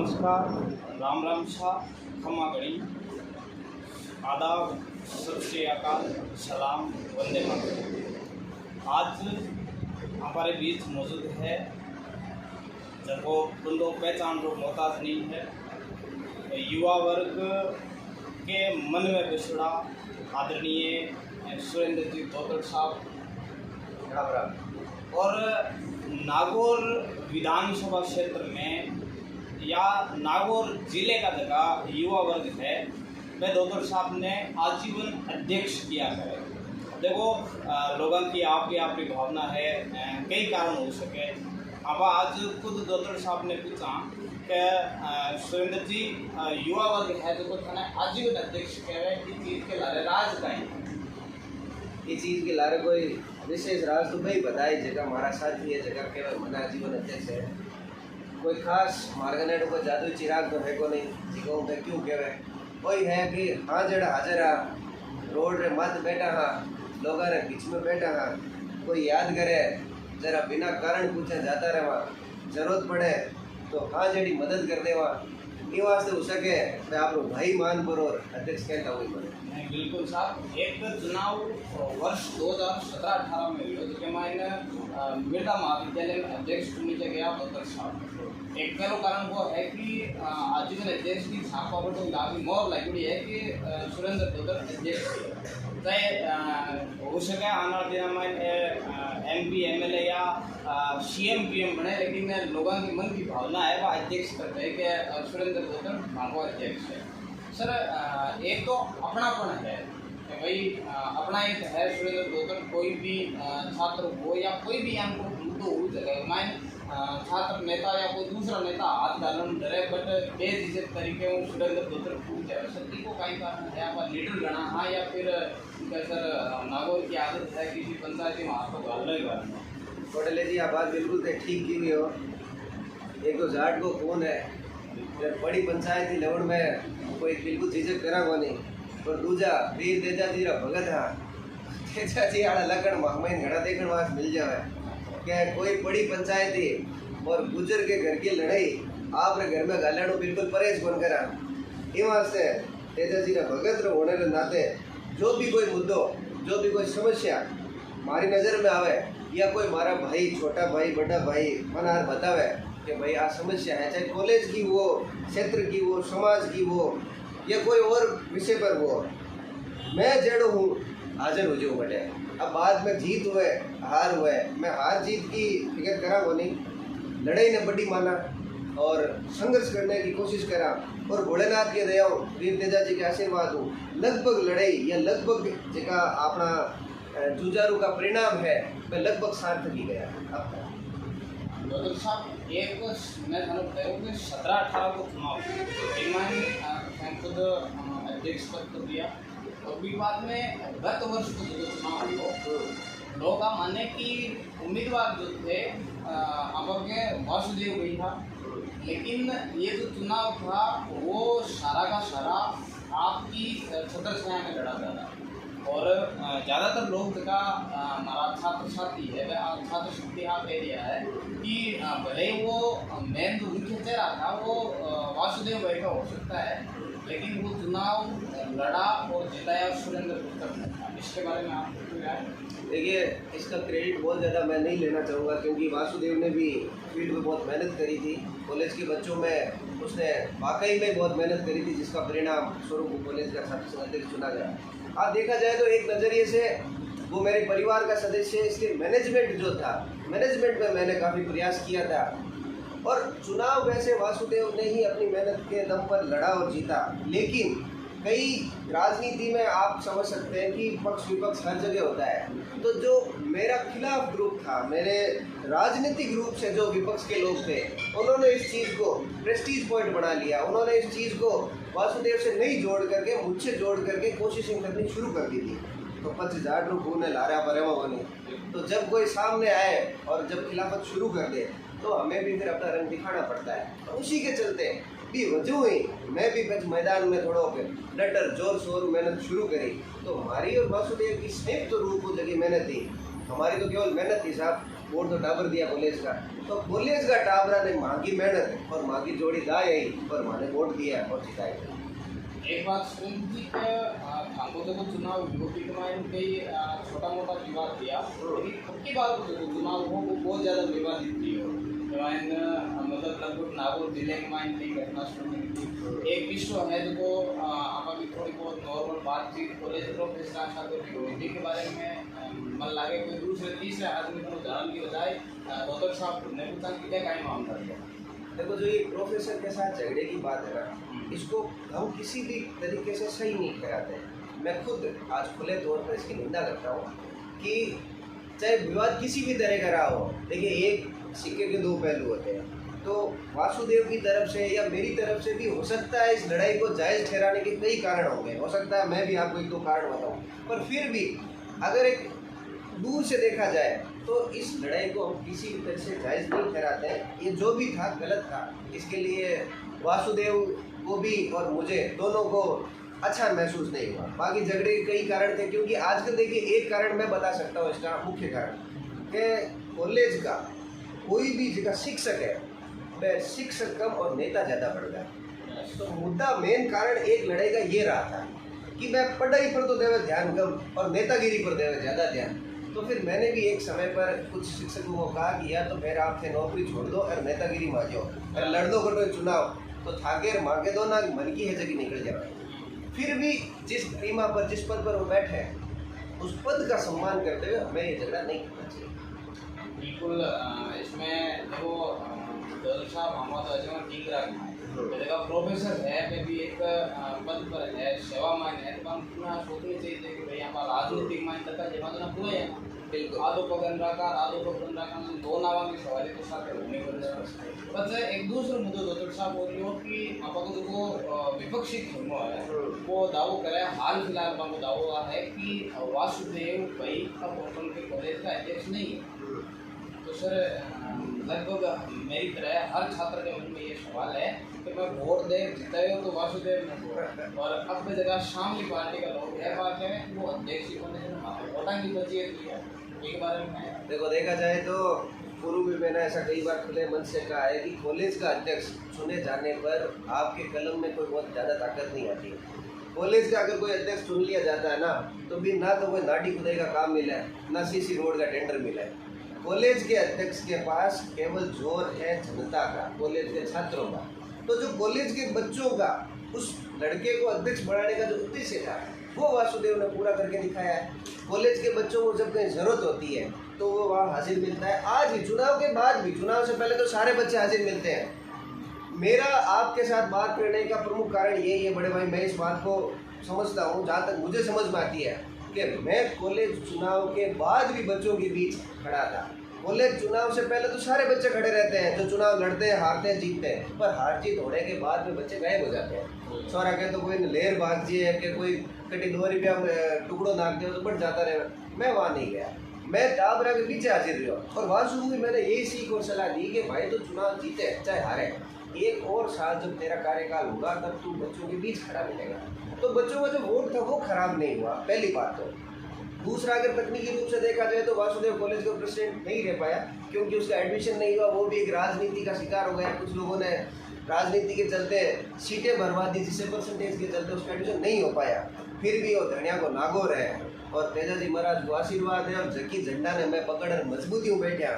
नमस्कार, राम राम शाह, खमा गणी, आदाब, सत श्री अकाल, सलाम, वंदे मातरम। आज हमारे बीच मौजूद है जिनको बंदो पहचान रो मोहताज नहीं है, युवा वर्ग के मन में बिछड़ा आदरणीय सुरेंद्र जी तोतड़ साहब और नागौर विधानसभा क्षेत्र में या नागौर जिले का जगह युवा वर्ग है, वह तोतड़ साहब ने आजीवन अध्यक्ष किया है। देखो लोगों की आपकी भावना है, कई कारण हो सके। अब आज खुद तोतड़ साहब ने पूछा कि सुरेंद्र जी युवा वर्ग है जो थाने आजीवन अध्यक्ष कह रहे इस चीज़ के लारे राज का ये चीज़ के लारे कोई विशेष राज तो नहीं पता है। जगह हमारा साथी है, जगह के मना आजीवन अध्यक्ष है। कोई खास मार्गनेट को जादू चिराग तो है को नहीं जिको मैं क्यों कहे कोई है कि हाँ जड़ा हाजिर आ रोड रे मत बैठा हाँ लोग रे बीच में बैठा हाँ कोई याद करे जरा बिना कारण पूछे जाता रहे वहाँ जरूरत पड़े तो हाँ जड़ी मदद कर दे वहाँ ये वास्ते हो सके मैं आप भाई मान पर और अध्यक्ष कहता हूँ बने। बिल्कुल साहब, एक चुनाव वर्ष 2017-18 में हुआ जिसके मैंने मिर्जा महाविद्यालय में अध्यक्ष चुने गया तोतड़ साहब। एक पहला कारण वो है कि आजीवन अध्यक्ष की छापा पर तो काफ़ी मोहर लगी है कि सुरेंद्र तोतड़ अध्यक्ष हो सके आने वाले दिन में MP MLA या CM PM बने, लेकिन लोगों की मन की भावना है वह अध्यक्ष करते हैं कि सुरेंद्र तोतड़ मांगो अध्यक्ष है। सर एक तो अपनापन है कि भाई अपना एक है सुरेंद्र तोतड़ कोई भी छात्र हो या कोई भी हमको मुद्दों हो जगह मैं छात्र नेता या कोई दूसरा नेता हाथ डालन डरे बट बेझिझक तरीके में सुरेंद्र तोतड़ पूछ जाए सत्य को कई कारण है आप लीडर गणा हाँ या फिर सर नागौर की आदत है किसी पंचायत में हाथ को डालने का पटेल जी आप बात बिल्कुल तो ठीक की नहीं हो। एक तो जाट को खून है जब बड़ी पंचायत ही लवण में कोई बिल्कुल झिझक करा को नहीं और दूजा वीर तेजा जी भगत हाँ तेजा जी आड़ा लकड़ महमैन घड़ा देखने वास मिल जाए क्या कोई बड़ी पंचायत ही और गुजर के घर की लड़ाई आप घर में गालू बिल्कुल परहेज कौन करा ये वास्ते तेजा जी भगत होने के नाते जो भी कोई मुद्दों जो भी कोई समस्या हमारी नज़र में आवे या कोई हमारा भाई छोटा भाई बड़ा भाई मन आर बतावे कि भाई आ समस्या है, चाहे कॉलेज की वो क्षेत्र की वो समाज की वो या कोई और विषय पर वो मैं जड़ो हूँ हाजिर हो जाऊँ बटे। अब बाद में जीत हुए हार हुए मैं हार जीत की फिक्र करा वो नहीं, लड़ाई ने बड़ी माना और संघर्ष करने की कोशिश करा और भोलेनाथ के दया वीर तेजा जी के आशीर्वाद हूँ लगभग लड़ाई या लगभग जगह अपना जुझारू का परिणाम है मैं लगभग सार्थक ही गया। तोतड़ साहब एक मैं थाने बताऊँ कि 17-18 को चुनाव खुद अध्यक्ष पद कर दिया और भी बाद में गत वर्ष को जो चुनाव हो लोग माने कि उम्मीदवार जो थे आपके वासुदेव भाई था, लेकिन ये जो चुनाव था वो सारा का सारा आपकी छत्र छाया में लड़ा जा रहा और ज़्यादातर लोग का हमारा छात्र साथी है वह छात्र शक्ति आप एरिया है कि भले वो मेन जो मुख्य चेहरा था वो वासुदेव भाई का हो सकता है, लेकिन वो चुनाव लड़ा और जिताया सुरेंद्र तोतड़ ने। इसके बारे में आप देखिए इसका क्रेडिट बहुत ज़्यादा मैं नहीं लेना चाहूँगा क्योंकि वासुदेव ने भी फील्ड में बहुत मेहनत करी थी। कॉलेज के बच्चों में उसने वाकई में बहुत मेहनत करी थी जिसका परिणाम स्वरूप कॉलेज का छात्र संघ अध्यक्ष चुना गया। आप देखा जाए तो एक नज़रिए से वो मेरे परिवार का सदस्य है, इसलिए मैनेजमेंट जो था मैनेजमेंट में मैंने काफ़ी प्रयास किया था और चुनाव वैसे वासुदेव ने ही अपनी मेहनत के दम पर लड़ा और जीता। लेकिन कई राजनीति में आप समझ सकते हैं कि पक्ष विपक्ष हर जगह होता है, तो जो मेरा खिलाफ ग्रुप था मेरे राजनीतिक ग्रुप से जो विपक्ष के लोग थे उन्होंने इस चीज़ को प्रेस्टीज पॉइंट बना लिया। उन्होंने इस चीज़ को वासुदेव से नहीं जोड़ करके मुझसे जोड़ करके कोशिशें करनी शुरू कर दी थी। तो 50,000 रुपये लारा परेवा बने तो जब कोई सामने आए और जब खिलाफत शुरू कर दे तो हमें भी फिर अपना रंग दिखाना पड़ता है। तो उसी के चलते भी वजह ही मैं भी मैदान में थोड़ा डटर जोर शोर मेहनत शुरू करी। तो हमारी और वासुदेव की संयुक्त रूप जगह मेहनत थी, हमारी तो केवल मेहनत थी साहब। बोर्ड तो टाबर दिया कॉलेज का, तो कॉलेज का टाबरा ने मांगी मेहनत और मांगी जोड़ी दा यही और माने वोट दिया और जिताया। एक बात सुन थी कि हमको तो चुनाव यूपी के मायने कई छोटा मोटा विवाद दिया, लेकिन अब की बात चुनाव हो वो बहुत ज़्यादा विवादित थी हो मतलब लगभग नागौर जिले के मायने कई घटना सुनने थी। एक विश्व है जो आपकी थोड़ी बहुत नॉर्मल बातचीत कॉलेज प्रोफेसर आशा यूनिटी के बारे में मन लागे कोई दूसरे तीसरे आदमी को उदाहरण की बजाय डॉक्टर साहब ने पूछा कि क्या कायम मामला दिया। देखो जो ये प्रोफेसर के साथ झगड़े की बात है ना, इसको हम किसी भी तरीके से सही नहीं ठहराते। मैं खुद आज खुले तौर पर इसकी निंदा करता हूँ कि चाहे विवाद किसी भी तरह का रहा हो, देखिए एक सिक्के के दो पहलू होते हैं। तो वासुदेव की तरफ से या मेरी तरफ से भी हो सकता है इस लड़ाई को जायज़ ठहराने के कई कारण होंगे, हो सकता है मैं भी आपको एक दो कारण बताऊँ, पर फिर भी अगर एक दूर से देखा जाए तो इस लड़ाई को हम किसी भी तरह से जायज़ नहीं ठहराते हैं। ये जो भी था गलत था, इसके लिए वासुदेव को भी और मुझे दोनों को अच्छा महसूस नहीं हुआ। बाकी झगड़े के कई कारण थे, क्योंकि आजकल देखिए एक कारण मैं बता सकता हूँ, इसका मुख्य कारण कि कॉलेज का कोई भी जगह शिक्षक है वह शिक्षक कम और नेता ज़्यादा बढ़ गया। तो मुद्दा मेन कारण एक लड़ाई का ये रहा था कि मैं पढ़ाई पर तो देवे ध्यान कम और नेतागिरी पर देवे ज़्यादा ध्यान। तो फिर मैंने भी एक समय पर कुछ शिक्षकों को कहा कि या तो फिर आप नौकरी छोड़ दो और नेतागिरी में आ जाओ, अगर लड़ दो कटो चुनाव तो थाके मांगे दो ना, मन की है जगह निकल जाए। फिर भी जिस गरिमा पर जिस पद पर वो बैठे उस पद का सम्मान करते हुए हमें ये झगड़ा नहीं करना चाहिए। बिल्कुल इसमें देखो दौलत साहब मोहम्मद अजमल ठीक रहा देखा प्रोफेसर है मैं भी एक पद पर है सेवा मान है तो हम पूरा सोचनी चाहिए कि भाई हमारा राजनीतिक मान तक जमा पूरा है बिल्कुल आदो पगन रखा दो नावा की सवाल के साथ होने को बस एक दूसरे मुद्दे डॉक्टर साहब बोल रही हो कि आपको जो विपक्षी फिल्मों है वो दावो करे हाल फिलहाल में वो दावो है कि वासुदेव भाई अब उनके कॉलेज का अध्यक्ष नहीं है। तो सर लगभग मेरी तरह हर छात्र के मन में ये सवाल है कि मैं वोट दे जिताए तो वासुदेव ने और अपने जगह शामली पार्टी का लोग है बात है वो अध्यक्ष वोटा की बची है एक बारे में देखो देखा जाए तो पूर्व में मैंने ऐसा कई बार खुले मन से कहा है कि कॉलेज का अध्यक्ष चुने जाने पर आपके कलम में कोई बहुत ज़्यादा ताकत नहीं आती। कॉलेज का अगर कोई अध्यक्ष चुन लिया जाता है ना तो भी ना तो कोई नाटी खुदाई का काम मिला है ना सीसी रोड का टेंडर मिला है। कॉलेज के अध्यक्ष के पास केवल जोर है जनता का, कॉलेज के छात्रों का। तो जो कॉलेज के बच्चों का उस लड़के को अध्यक्ष बनाने का जो उद्देश्य था वो वासुदेव ने पूरा करके दिखाया है। कॉलेज के बच्चों को जब कहीं ज़रूरत होती है तो वो वहाँ हाजिर मिलता है। आज ही चुनाव के बाद भी, चुनाव से पहले तो सारे बच्चे हाजिर मिलते हैं। मेरा आपके साथ बात करने का प्रमुख कारण यही है बड़े भाई, मैं इस बात को समझता हूँ जहाँ तक मुझे समझ में आती है कि मैं कॉलेज चुनाव के बाद भी बच्चों के बीच खड़ा था। कॉलेज चुनाव से पहले तो सारे बच्चे खड़े रहते हैं जो चुनाव लड़ते हैं, हारते हैं, जीतते हैं, पर हार जीत होने के बाद में बच्चे गायब हो जाते हैं। सौरा के तो कोई लेर भाग जी है कि कोई कटी 2 रुपया टुकड़ो नाक दे तो बढ़ जाता रहे। मैं वहाँ नहीं गया, मैं टाबरा के पीछे हाजिर रहा और वासु को भी मैंने यही सीख और सलाह दी कि भाई तो चुनाव जीते चाहे हारे, एक और साल जब तेरा कार्यकाल होगा तब तू बच्चों के बीच खड़ा मिलेगा। तो बच्चों का जो वोट था वो खराब नहीं हुआ, पहली बात। तो दूसरा, अगर तकनीकी रूप से देखा जाए तो वासुदेव कॉलेज का प्रेसिडेंट नहीं रह पाया क्योंकि उसका एडमिशन नहीं हुआ। वो भी एक राजनीति का शिकार हो गया। कुछ लोगों ने राजनीति के चलते सीटें भरवा दी जिससे परसेंटेज के चलते उसका एडमिशन नहीं हो पाया। फिर भी वो धनिया को नागौर है और तेजाजी महाराज को आशीर्वाद है और जकी झंडा ने मैं पकड़ मजबूती हूँ बैठा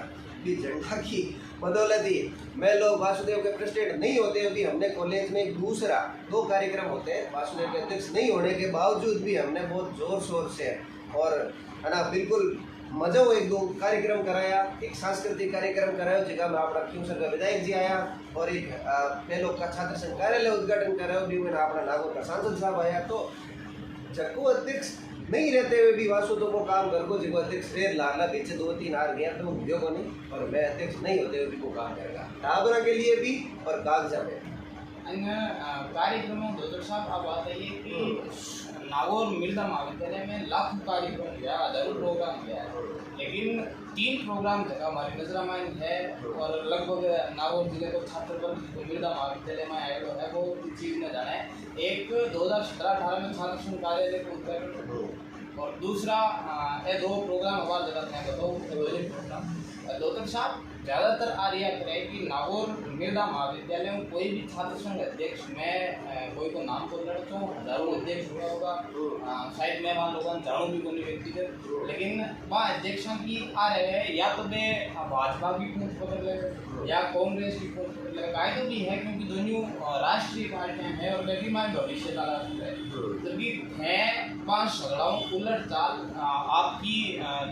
कि झंडा की बदौलत ही मैं लोग वासुदेव के प्रेसिडेंट नहीं होते हो कि हमने कॉलेज में एक दूसरा 2 कार्यक्रम होते हैं। वासुदेव के अध्यक्ष नहीं होने के बावजूद भी हमने बहुत ज़ोर शोर से और है ना बिल्कुल मजा हो 1-2 कार्यक्रम कराया। एक सांस्कृतिक कार्यक्रम कराया जगह में अपना क्यों सर का विधायक जी आया और एक पहलो का छात्र संघ कार्यालय उद्घाटन कराया भी मैंने अपना नागौर का सांसद साहब आया। तो जको अध्यक्ष नहीं रहते हुए भी वासुदेव को काम कर को जो अध्यक्ष रेर लाला पीछे 2-3 हार गया तो वीडियो को नहीं और मैं अध्यक्ष नहीं होते हुए भी वो काम करेगा टाबरा के लिए भी और कागजा में। अन्य कार्यक्रमों डॉक्टर साहब आप बात है कि नागौर मिर्जा महाविद्यालय में लाखों कार्यक्रम किया, हजारों प्रोग्राम किया है, लेकिन 3 प्रोग्राम जगह हमारी नजर में है और लगभग नागौर जिले को छात्र वर्ग जो मिर्जा महाविद्यालय में आएगा है वो चीज़ में जाना है। एक 2017-18 में छात्र संघ कार्यालय को उद्घाटन और दूसरा ये 2 प्रोग्राम हमारे जगह हैं बताओ प्रोग्राम डॉक्टर साहब ज़्यादातर आ रिया करे कि नागौर मृदा महाविद्यालय में कोई भी छात्र संघ अध्यक्ष में कोई को नाम तो लड़ तो हजारों अध्यक्ष हुआ होगा, शायद मैं वहाँ लोगों जानूँ भी कोई व्यक्तिगत, लेकिन वहाँ अध्यक्षों की आ रहे हैं या तो वे भाजपा की पूंछ पकड़ ले या कांग्रेस की पूंछ पकड़ ले, कायदे भी है क्योंकि दोनों राष्ट्रीय पार्टियां हैं और वे भी हमारे भविष्य का राष्ट्र है, जबकि है पांच झगड़ाओं उलट चाल आपकी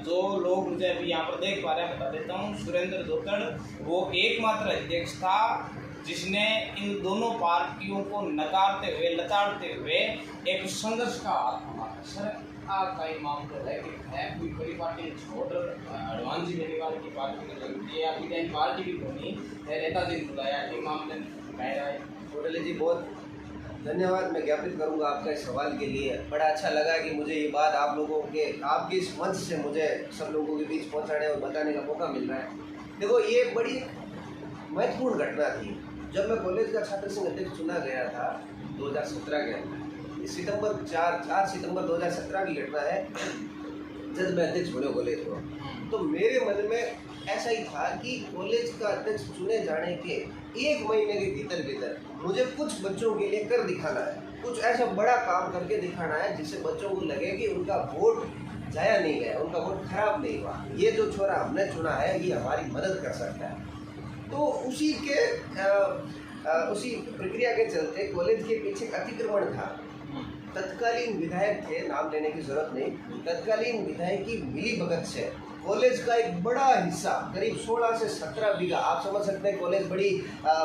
जो लोग मुझे अभी यहाँ पर देख पा रहे हैं बता देता हूँ। सुरेंद्र धोतड़ वो एकमात्र अध्यक्ष था जिसने इन दोनों पार्टियों को नकारते हुए लताड़ते हुए एक संघर्ष का हाथ थामा। सर आपका ये मामला है कि है कोई बड़ी पार्टी छोड़ हनुमान जी बेनीवाल की पार्टी में लगती है, आपकी कहीं पार्टी भी बनी है, नेता जी बुलाया ये मामले में कह रहा है। मुरली जी बहुत धन्यवाद मैं ज्ञापित करूंगा आपका इस सवाल के लिए। बड़ा अच्छा लगा कि मुझे ये बात आप लोगों के आपके इस मंच से मुझे सब लोगों के बीच पहुंचाने और बताने का मौका मिल रहा है। देखो ये बड़ी महत्वपूर्ण घटना थी। जब मैं कॉलेज का छात्र संघ अध्यक्ष चुना गया था 2017 के अंदर, सितंबर 4 सितंबर 2017 की घटना है जब मैं अध्यक्ष बने कॉलेज को, तो मेरे मन में ऐसा ही था कि कॉलेज का अध्यक्ष चुने जाने के 1 महीने के भीतर मुझे कुछ बच्चों के लिए कर दिखाना है, कुछ ऐसा बड़ा काम करके दिखाना है जिससे बच्चों को लगे कि उनका वोट जाया नहीं गया, उनका वोट खराब नहीं हुआ, ये जो छोरा हमने चुना है ये हमारी मदद कर सकता है। तो उसी प्रक्रिया के चलते कॉलेज के पीछे अतिक्रमण था। तत्कालीन विधायक थे, नाम लेने की जरूरत नहीं, तत्कालीन विधायक की मिली भगत से कॉलेज का एक बड़ा हिस्सा करीब 16 से 17 बीघा, आप समझ सकते हैं कॉलेज बड़ी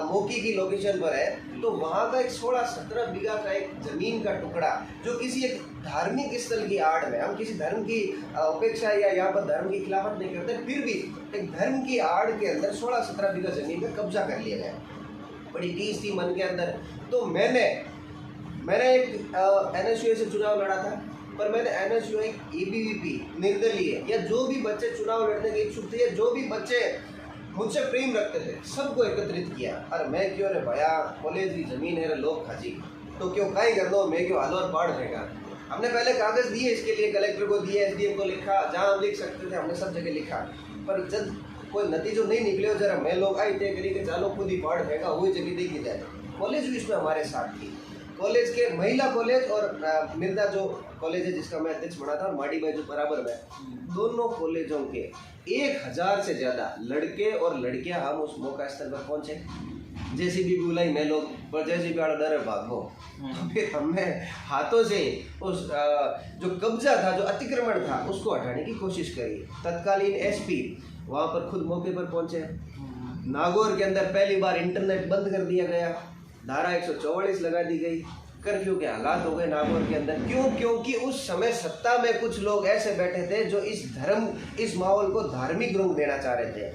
मौकी की लोकेशन पर है, तो वहाँ का एक 16-17 बीघा का एक जमीन का टुकड़ा जो किसी एक धार्मिक स्थल की आड़ में, हम किसी धर्म की उपेक्षा या यहाँ पर धर्म की खिलाफत नहीं करते, फिर भी एक धर्म की आड़ के अंदर 16-17 बीघा जमीन का कब्जा कर लिया गया। बड़ी टीस थी मन के अंदर। तो मैंने एक NSUA से चुनाव लड़ा था, पर मैंने NSUA ABVP निर्दलीय या जो भी बच्चे चुनाव लड़ने के इच्छुक थे या जो भी बच्चे मुझसे प्रेम रखते थे सबको एकत्रित किया। अरे मैं क्यों रे भैया, कॉलेज की जमीन है रे लोग खाजी, तो क्यों काई कर दो, मैं क्यों हालोर पाड़ देगा। हमने पहले कागज दिए इसके लिए, कलेक्टर को दिए, SDM को लिखा, जहाँ हम लिख सकते थे हमने सब जगह लिखा, पर जब कोई नतीजों नहीं निकले जरा मैं लोग आई तय करी कि चलो खुद ही पाड़ फेंका, वही जगह देखी जाए। कॉलेज भी इसमें हमारे साथ थी। कॉलेज के महिला कॉलेज और मिर्दा जो कॉलेज है जिसका मैं अध्यक्ष बना था और माड़ी में जो बराबर में, दोनों कॉलेजों के 1000 से ज़्यादा लड़के और लड़कियां हम उस मौका स्थल पर पहुंचे। जैसी भी बुलाई मैं लोग और जैसी भी आड़ा डर भागो, तो फिर हमने हाथों से उस जो कब्जा था, जो अतिक्रमण था, उसको हटाने की कोशिश करी। तत्कालीन SP वहाँ पर खुद मौके पर पहुंचे। नागौर के अंदर पहली बार इंटरनेट बंद कर दिया गया, धारा 144 लगा दी गई, कर्फ्यू के हालात हो गए नागौर के अंदर। क्यों? क्योंकि उस समय सत्ता में कुछ लोग ऐसे बैठे थे जो इस माहौल को धार्मिक रंग देना चाह रहे थे।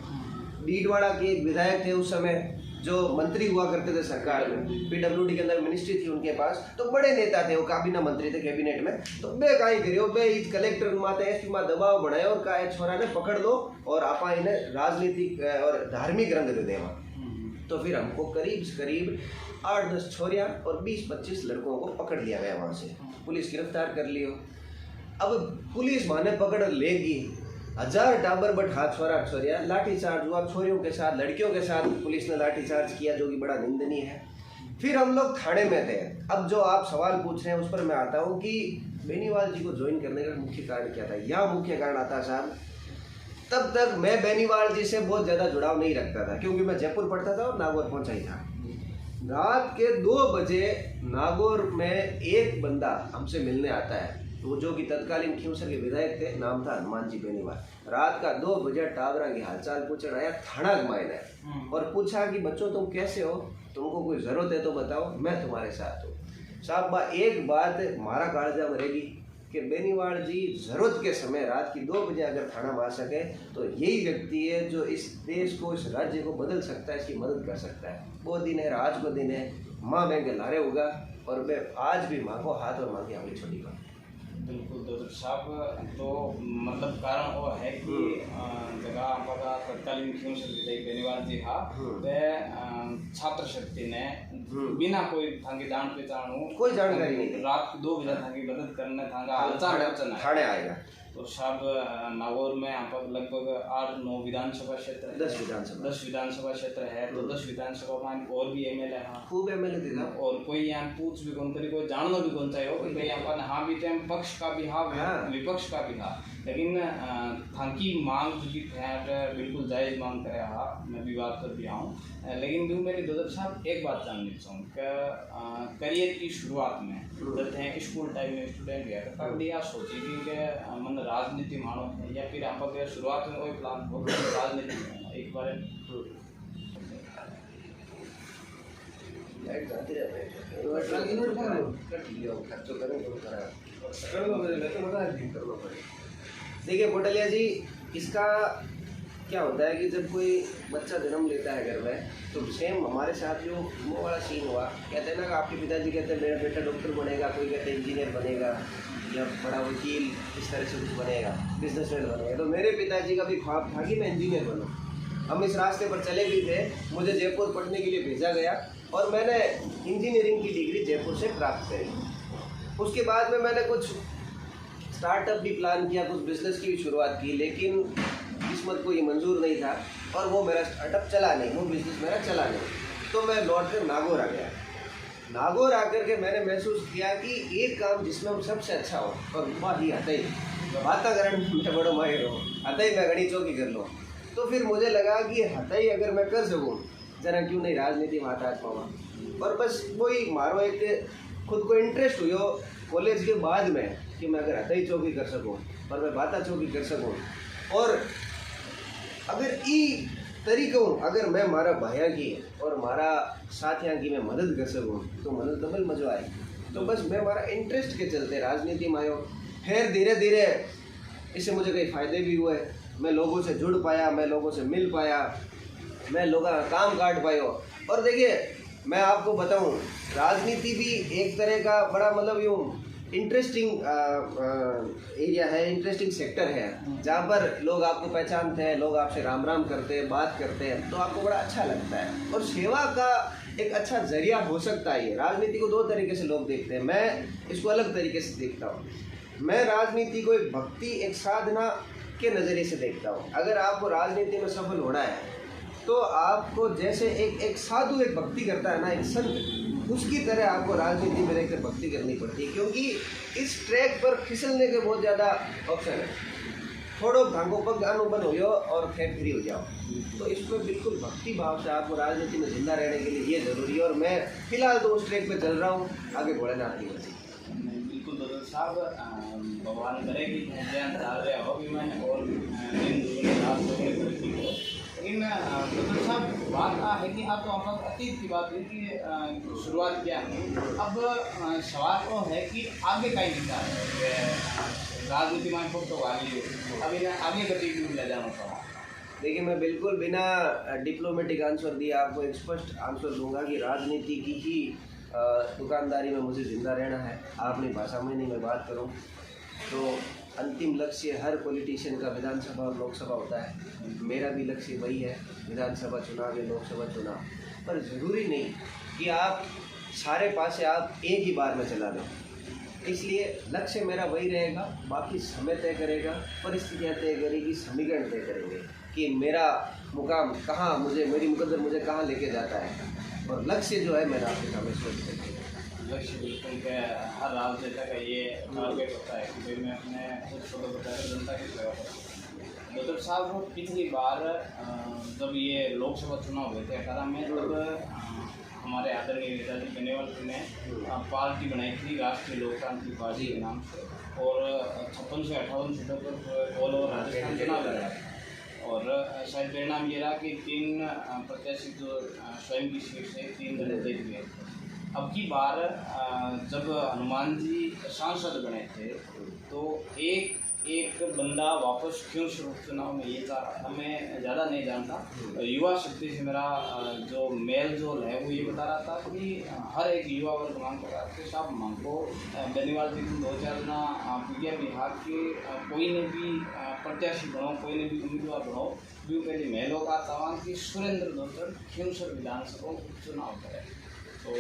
डीडवाड़ा के एक विधायक थे उस समय जो मंत्री हुआ करते थे सरकार में, PWD के अंदर मिनिस्ट्री थी उनके पास, तो बड़े नेता थे, वो काबीना मंत्री थे कैबिनेट में। तो बे काई करियो बे इस कलेक्टर माते SP में दबाव बढ़ाए और का छोरा ने पकड़ लो और आपा इन्हें राजनीतिक और धार्मिक रंग दे देवा। तो फिर हमको करीब 8-10 छोरियाँ और 20-25 लड़कों को पकड़ लिया गया, वहाँ से पुलिस गिरफ्तार कर लियो। अब पुलिस माने पकड़ लेगी, 1000 टाबर बट हाथ छोरा छोरिया लाठीचार्ज हुआ, छोरियों के साथ लड़कियों के साथ पुलिस ने लाठीचार्ज किया, जो कि बड़ा निंदनीय है। फिर हम लोग थाने में थे। अब जो आप सवाल पूछ रहे हैं उस पर मैं आता हूँ कि बेनीवाल जी को ज्वाइन करने का मुख्य कारण क्या था। यह मुख्य कारण आता साहब, तब तक मैं बेनीवाल जी से बहुत ज़्यादा जुड़ाव नहीं रखता था क्योंकि मैं जयपुर पढ़ता था और नागौर पहुँचा ही था। रात के 2 बजे नागौर में एक बंदा हमसे मिलने आता है, तो जो कि तत्कालीन खींवसर के विधायक थे, नाम था हनुमान जी बेनीवाल। रात का 2 बजे टावरा की हालचाल पूछने आया थाना मायने और पूछा कि बच्चों तुम कैसे हो, तुमको कोई ज़रूरत है तो बताओ, मैं तुम्हारे साथ हूँ। साहब एक बात हमारा कालजा में रहेगी कि बेनीवाल जी ज़रूरत के समय रात की 2 बजे अगर थाना में आ सके तो यही व्यक्ति है जो इस देश को, इस राज्य को बदल सकता है, इसकी मदद कर सकता है। वो दिन है, आज को दिन है, माँ बहन के लारे होगा और मैं आज भी माँ को हाथ और माँ की आंगली छोड़ी का। बिल्कुल डॉक्टर साहब, तो मतलब कारण वो है कि जगह बगा तत्कालीन खींवसर विधायक बेनीवाल जी हा वे छात्र शक्ति ने बिना कोई थांगी जान पहचान हो, कोई जानकारी नहीं, रात 2 बजे थांगी मदद करने थांगा हालचाल थाने आएगा। तो साहब नागौर में यहाँ पर लगभग 8-9 विधानसभा क्षेत्र है। 10 विधानसभा क्षेत्र है। तो 10 विधानसभा में और भी एमएलए हाँ खूब एमएलए थे ना। और कोई यहाँ पूछ भी कौन करी, कोई जानना भी कौन चाहिए कि भाई यहाँ पर हाँ भी टाइम पक्ष का भी हाँ विपक्ष का भी हाँ, लेकिन थाकी मांग की बिल्कुल जायज मांग करे हाँ, मैं भी बात कर दिया हूँ। लेकिन भी मेरी दोदर साहब एक बात जाननी चाहूँ कि करियर की शुरुआत में जब हैं स्कूल टाइम में स्टूडेंट गया तो कभी आप सोची कि मन राजनीति मानो है या फिर आप शुरुआत में कोई प्लान हो राजनीति में एक बार देखिए पोटलिया जी, इसका क्या होता है कि जब कोई बच्चा जन्म लेता है घर में तो सेम हमारे साथ जो वो वाला सीन हुआ। कहते हैं ना कि आपके पिताजी कहते हैं मेरा बेटा डॉक्टर बनेगा, कोई कहते हैं इंजीनियर बनेगा या बड़ा वकील, इस तरह से कुछ बनेगा, बिजनेसमैन बनेगा। तो मेरे पिताजी का भी ख्वाब था कि मैं इंजीनियर बनूँ। हम इस रास्ते पर चले भी थे। मुझे जयपुर पढ़ने के लिए भेजा गया और मैंने इंजीनियरिंग की डिग्री जयपुर से प्राप्त करी। उसके बाद में मैंने कुछ स्टार्टअप भी प्लान किया, कुछ बिजनेस की भी शुरुआत की, लेकिन किस्मत को ये मंजूर नहीं था और वो मेरा स्टार्टअप चला नहीं, वो बिजनेस मेरा चला नहीं। तो मैं लौट कर नागौर आ गया। नागौर आकर के मैंने महसूस किया कि एक काम जिसमें हम सबसे अच्छा हो और वह ही हतई वातावरण में बड़ो माहिर हो, हतई मैं घड़ी चौकी कर लो। तो फिर मुझे लगा कि हतई अगर मैं कर सकूँ जरा क्यों नहीं राजनीति में हाथ पाऊँ। और बस वही मारो एक खुद को इंटरेस्ट हुई हो कॉलेज के बाद में कि मैं अगर हतई चौकी कर सकूँ और मैं बाता चौकी कर सकूँ और अगर ई तरीक़ों अगर मैं मारा भाया की और मारा साथियाँ की मैं मदद कर सकूँ तो मदद डबल मज़ो आए। तो बस मैं हमारा इंटरेस्ट के चलते राजनीति में आयो। फिर धीरे धीरे इससे मुझे कई फ़ायदे भी हुए। मैं लोगों से जुड़ पाया, मैं लोगों से मिल पाया, मैं लोगों का काम काट पायो। और देखिए मैं आपको बताऊं, राजनीति भी एक तरह का बड़ा मतलब यूँ इंटरेस्टिंग एरिया है, इंटरेस्टिंग सेक्टर है, जहाँ पर लोग आपको पहचानते हैं, लोग आपसे राम राम करते हैं, बात करते हैं, तो आपको बड़ा अच्छा लगता है और सेवा का एक अच्छा जरिया हो सकता है। ये राजनीति को दो तरीके से लोग देखते हैं, मैं इसको अलग तरीके से देखता हूँ। मैं राजनीति को एक भक्ति, एक साधना के नज़रिए से देखता हूँ। अगर आपको राजनीति में सफल होना है तो आपको जैसे एक साधु एक भक्ति करता है ना, एक संत, उसकी तरह आपको राजनीति में रहकर भक्ति करनी पड़ती है, क्योंकि इस ट्रैक पर फिसलने के बहुत ज़्यादा ऑप्शन है। थोड़ो भांगो पग अनुभव हो जाओ और फिर फ्री हो जाओ। तो इसमें बिल्कुल भक्ति भाव से आपको राजनीति में जिंदा रहने के लिए ये ज़रूरी है। और मैं फिलहाल तो उस ट्रैक पर चल रहा हूँ, आगे भोलेनाथ की मर्जी। बिल्कुल दोस्तों साहब, भगवान करे कि ध्यान डाल रहे हो भी मैंने और लेकिन डॉक्टर साहब बात है कि आप तो हम अतीत की बात हुई कि शुरुआत किया है। अब सवाल तो है कि आगे का ही विचार है राजनीति में तो अभी आगे गति ले जाना चाहूँ। देखिए मैं बिल्कुल बिना डिप्लोमेटिक आंसर दिए आपको एक स्पष्ट आंसर दूंगा कि राजनीति की ही दुकानदारी में मुझे जिंदा रहना है। आपने भाषा में नहीं मैं बात करूं तो अंतिम लक्ष्य हर पॉलिटिशियन का विधानसभा और लोकसभा होता है। मेरा भी लक्ष्य वही है, विधानसभा चुनाव या लोकसभा चुनाव। पर ज़रूरी नहीं कि आप सारे पासे आप एक ही बार में चला लें, इसलिए लक्ष्य मेरा वही रहेगा। बाकी समय तय करेगा, परिस्थितियाँ तय करेगी, समीकरण तय करेंगे कि मेरा मुकाम कहाँ, मेरी मुकद्दर मुझे कहाँ लेके जाता है। और लक्ष्य जो है मेरा आपके सामने सोच सकते लक्ष्य बिल्कुल क्या हर राजनेता का ये टारगेट होता है कि भाई मैं अपने खुद को बताकर जनता की सेवा करूँ। डॉक्टर साहब वो पिछली बार जब ये लोकसभा चुनाव हुए थे 18 में, तब हमारे आदरणीय नेताजी बेनीवाल ने पार्टी बनाई थी राष्ट्रीय लोकतांत्रिक पार्टी के नाम से, और 56 से 58 सीटों पर ऑल ओवर राजस्थान चुनाव लड़ा। और शायद परिणाम ये रहा कि 3 प्रत्याशी जो स्वयं की सीट से 3 दल जीत गए। अब की बार जब हनुमान जी सांसद बने थे तो एक बंदा वापस क्यों चुनाव में ये चाह रहा था, मैं ज़्यादा नहीं जानता। युवा शक्ति से मेरा जो मेल जोल है वो ये बता रहा था कि हर एक युवा वर्ग मांग कर रहा था साहब मांग को बेनीवाल जी 2-4 जना पीढ़िया बिहार के कोई ने भी प्रत्याशी बनाओ, कोई ने भी उम्मीदवार बनाओ, भी पहले मेलों का तवान कि सुरेंद्र दोतर क्यों सर विधानसभा चुनाव करें। तो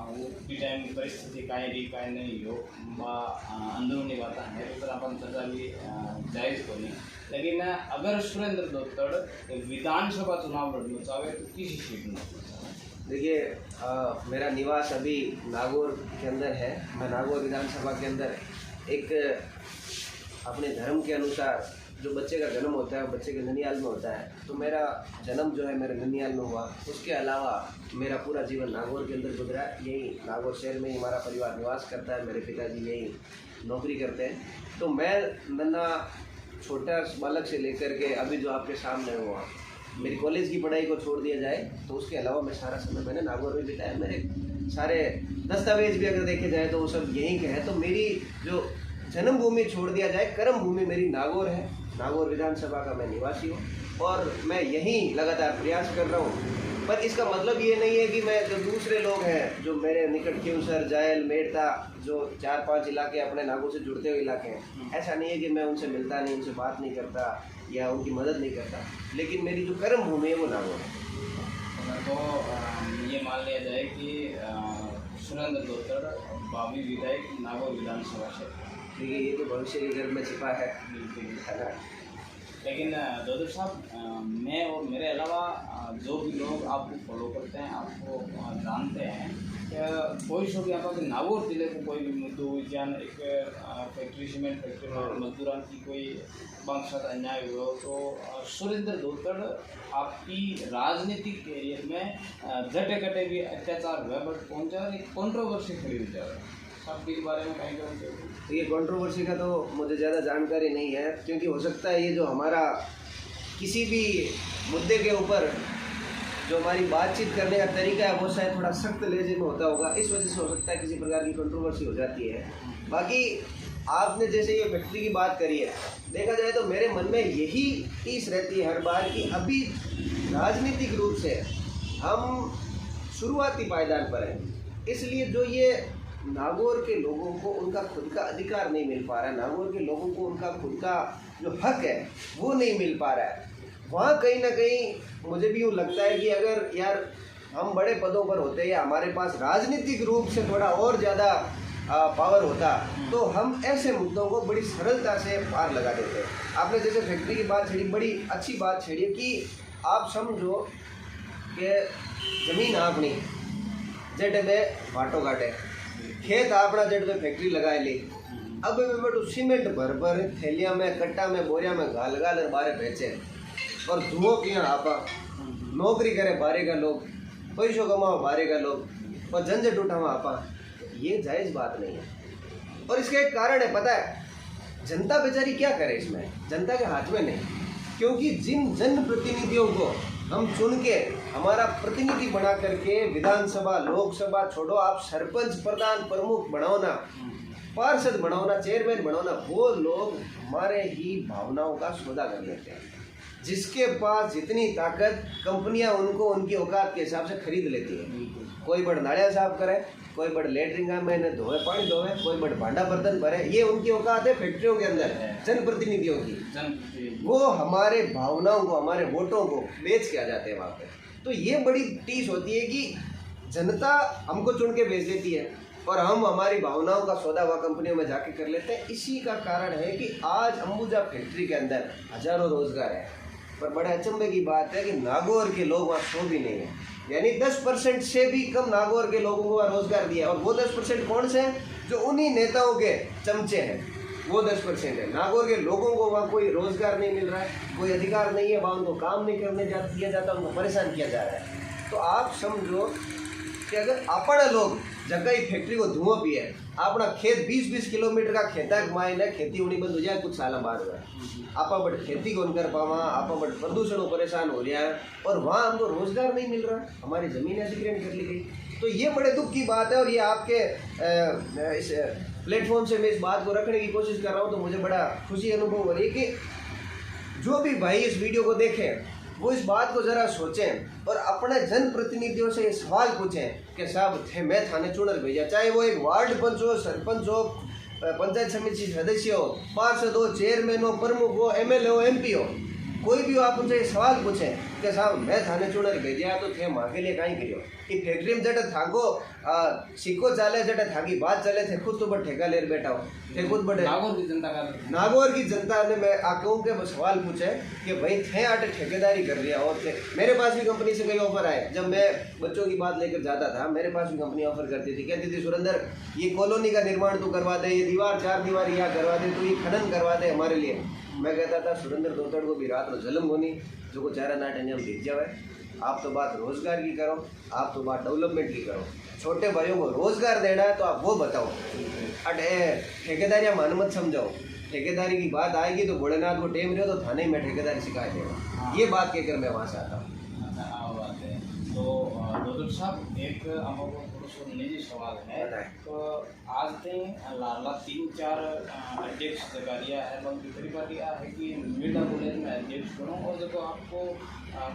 वो बी टाइम परिस्थिती काय रही काय नहीं हो बा अंदरूनी बात है तो अपन चर्चा भी जायज़ को नहीं। लेकिन अगर सुरेंद्र दोतड़ विधानसभा चुनाव लड़ना चाहे तो किसी सीट में? देखिए, मेरा निवास अभी नागौर के अंदर है। मैं नागौर विधानसभा के अंदर एक अपने धर्म के अनुसार जो बच्चे का जन्म होता है बच्चे के ननियाल में होता है, तो मेरा जन्म जो है मेरे ननियाल में हुआ। उसके अलावा मेरा पूरा जीवन नागौर के अंदर गुजरा। यही नागौर शहर में ही हमारा परिवार निवास करता है। मेरे पिताजी यही नौकरी करते हैं। तो मैं नन्ना छोटा बालक से लेकर के अभी जो आपके सामने हुआ, मेरी कॉलेज की पढ़ाई को छोड़ दिया जाए तो उसके अलावा मैं सारा समय मैंने नागौर में बिताया। मेरे सारे दस्तावेज भी अगर देखे जाए तो वो सब यहीं के हैं। तो मेरी जो जन्मभूमि छोड़ दिया जाए, कर्म भूमि मेरी नागौर है। नागौर विधानसभा का मैं निवासी हूँ और मैं यहीं लगातार प्रयास कर रहा हूँ। पर इसका मतलब ये नहीं है कि मैं जो दूसरे लोग हैं जो मेरे निकट क्यूसर, जायल, मेड़ता, जो 4-5 इलाके अपने नागौर से जुड़ते हुए इलाके हैं, ऐसा नहीं है कि मैं उनसे मिलता नहीं, उनसे बात नहीं करता या उनकी मदद नहीं करता। लेकिन मेरी जो कर्म भूमि है वो नागौर है। तो ये मान लिया जाए कि सुरेंद्र दोतड़ भावी विधायक नागौर विधानसभा से। देखिए, ये तो भविष्य के गर्भ में छिपा है ना। लेकिन दोदड़ साहब, मैं और मेरे अलावा जो भी लोग आपको फॉलो करते हैं, आपको जानते हैं, कोई शो भी आपका नागौर जिले को कोई भी मुद्दों या एक फैक्ट्री, सीमेंट फैक्ट्री में मजदूरों की कोई बात अन्याय हुआ हो तो सुरेंद्र दोतड़ आपकी राजनीतिक कैरियर में घटे घटे भी अत्याचार हुआ बट पहुँचा एक कॉन्ट्रोवर्सी खड़ी हो जाए आपके बारे में कहीं करेंगे? ये कंट्रोवर्सी का तो मुझे ज़्यादा जानकारी नहीं है, क्योंकि हो सकता है ये जो हमारा किसी भी मुद्दे के ऊपर जो हमारी बातचीत करने का तरीका है वो शायद थोड़ा सख्त लहजे में होता होगा। इस वजह से हो सकता है किसी प्रकार की कंट्रोवर्सी हो जाती है। बाकी आपने जैसे ये फैक्ट्री की बात करी है, देखा जाए तो मेरे मन में यही टीस रहती है हर बार कि अभी राजनीतिक रूप से हम शुरुआती पायदान पर हैं। इसलिए जो ये नागौर के लोगों को उनका खुद का अधिकार नहीं मिल पा रहा है, नागौर के लोगों को उनका खुद का जो हक है वो नहीं मिल पा रहा है। वहाँ कहीं ना कहीं मुझे भी यूँ लगता है कि अगर यार हम बड़े पदों पर होते या हमारे पास राजनीतिक रूप से थोड़ा और ज़्यादा पावर होता तो हम ऐसे मुद्दों को बड़ी सरलता से पार लगा देते। आपने जैसे फैक्ट्री की बात छेड़ी, बड़ी अच्छी बात छेड़ी कि आप समझो कि ज़मीन आपनी जेट में बाटो काटे, खेत आपना जेट में फैक्ट्री लगाए ली। अब बेटू सीमेंट भर भर थैलिया में, कट्टा में, बोरिया में घाल घाल बारे बेचे और धुओं किया आपा नौकरी करे बारे का लोग, पैसों कमाओ बारे का लोग और झंझट उठाओ आपा। ये जायज़ बात नहीं है। और इसका एक कारण है, पता है, जनता बेचारी क्या करे इसमें, जनता के हाथ में नहीं। क्योंकि जिन जनप्रतिनिधियों को हम चुन के हमारा प्रतिनिधि बना करके विधानसभा, लोकसभा छोड़ो, आप सरपंच, प्रधान, प्रमुख बनाओ ना, पार्षद बनाओ ना, चेयरमैन बनाओ ना, वो लोग हमारे ही भावनाओं का सौदा कर लेते हैं। जिसके पास जितनी ताकत, कंपनियां उनको उनकी औकात के हिसाब से खरीद लेती है। कोई बड़ नालियाँ साफ करे, कोई बड़ लेटरिंग में धोए, पानी धोए, कोई बड़ भांडा बर्तन भरे, ये उनकी औकात है फैक्ट्रियों के अंदर जनप्रतिनिधियों की। वो हमारे भावनाओं को, हमारे वोटों को बेच के आ जाते हैं वहाँ पे। तो ये बड़ी टीस होती है कि जनता हमको चुन के भेज देती है और हम हमारी भावनाओं का सौदा वहाँ कंपनियों में जाके कर लेते हैं। इसी का कारण है कि आज अंबुजा फैक्ट्री के अंदर हजारों रोजगार है, पर बड़े अचंभे की बात है कि नागौर के लोग वहाँ 100 भी नहीं है, यानी 10% से भी कम नागौर के लोगों को वहाँ रोजगार दिया। और वो 10% कौन से हैं? जो उन्हीं नेताओं के चमचे हैं, वो 10% है। नागौर के लोगों को वहाँ कोई रोजगार नहीं मिल रहा है, कोई अधिकार नहीं है, वहाँ उनको काम नहीं करने दिया जाता, उनको परेशान किया जा रहा है। तो आप समझो कि अगर अपना लोग जगह ही फैक्ट्री को धुआं पिए, अपना खेत 20-20 किलोमीटर का खेता मायने खेती होनी बंद हो जाए कुछ साल बाद हुआ, आप बट खेती कौन कर पावा, आप बट प्रदूषण परेशान हो रहा है और वहाँ हमको रोजगार नहीं मिल रहा, हमारी ज़मीन अधिग्रहण कर ली गई। तो ये बड़े दुख की बात है। और ये आपके इस प्लेटफॉर्म से मैं इस बात को रखने की कोशिश कर रहा हूँ, तो मुझे बड़ा खुशी अनुभव हो रही है कि जो भी भाई इस वीडियो को देखें वो इस बात को ज़रा सोचें और अपने जनप्रतिनिधियों से ये सवाल पूछें कि साहब मैं थाने चुनर भेजा, चाहे वो एक वार्ड पंच हो, सरपंच हो, पंचायत समिति सदस्य हो, पार्षद हो, चेयरमैन हो, प्रमुख हो, MLA हो, MP हो, कोई भी आप उनसे सवाल पूछें कि साहब मैं थाने चूड़र भेजा तो थे माँ के लिए कहीं करियो कि फैक्ट्री में जटे थाको सिक्को चाले जटे थाकी बात चले थे खुद तो बड़ ठेका ले बैठा हो थे खुद बड़े नागौर की जनता ने मैं कहूँ के सवाल पूछे कि भाई थे आटे ठेकेदारी कर लिया और थे मेरे पास भी कंपनी से कई ऑफर आए जब मैं बच्चों की बात लेकर जाता था मेरे पास भी कंपनी ऑफर करती थी कहती थी सुरेंद्र ये कॉलोनी का निर्माण तू करवा दे ये दीवार 4 दीवार यहाँ करवा दे तो ये खनन करवा दे हमारे लिए। मैं कहता था सुरेंद्र दोतड़ को भी रात में जलम होनी जो को चारा नाटे अंजाम दिख जाए। आप तो बात रोजगार की करो आप तो बात डेवलपमेंट की करो छोटे भाइयों को रोजगार देना है तो आप वो बताओ अटे ठेकेदारियाँ मान मत समझाओ। ठेकेदारी की बात आएगी तो भोलेनाथ को टेम रहे हो तो थाने में ठेकेदारी सिखाया देगा ये बात कहकर मैं वहाँ से आता हूँ। तो डॉक्टर साहब एक हमको थोड़ा निजी सवाल है तो आज तक लाला 3-4 अध्यक्ष जगह है बल्कि तरीका दिया है कि मीडिया कॉलेज में अध्यक्ष करो और जो आपको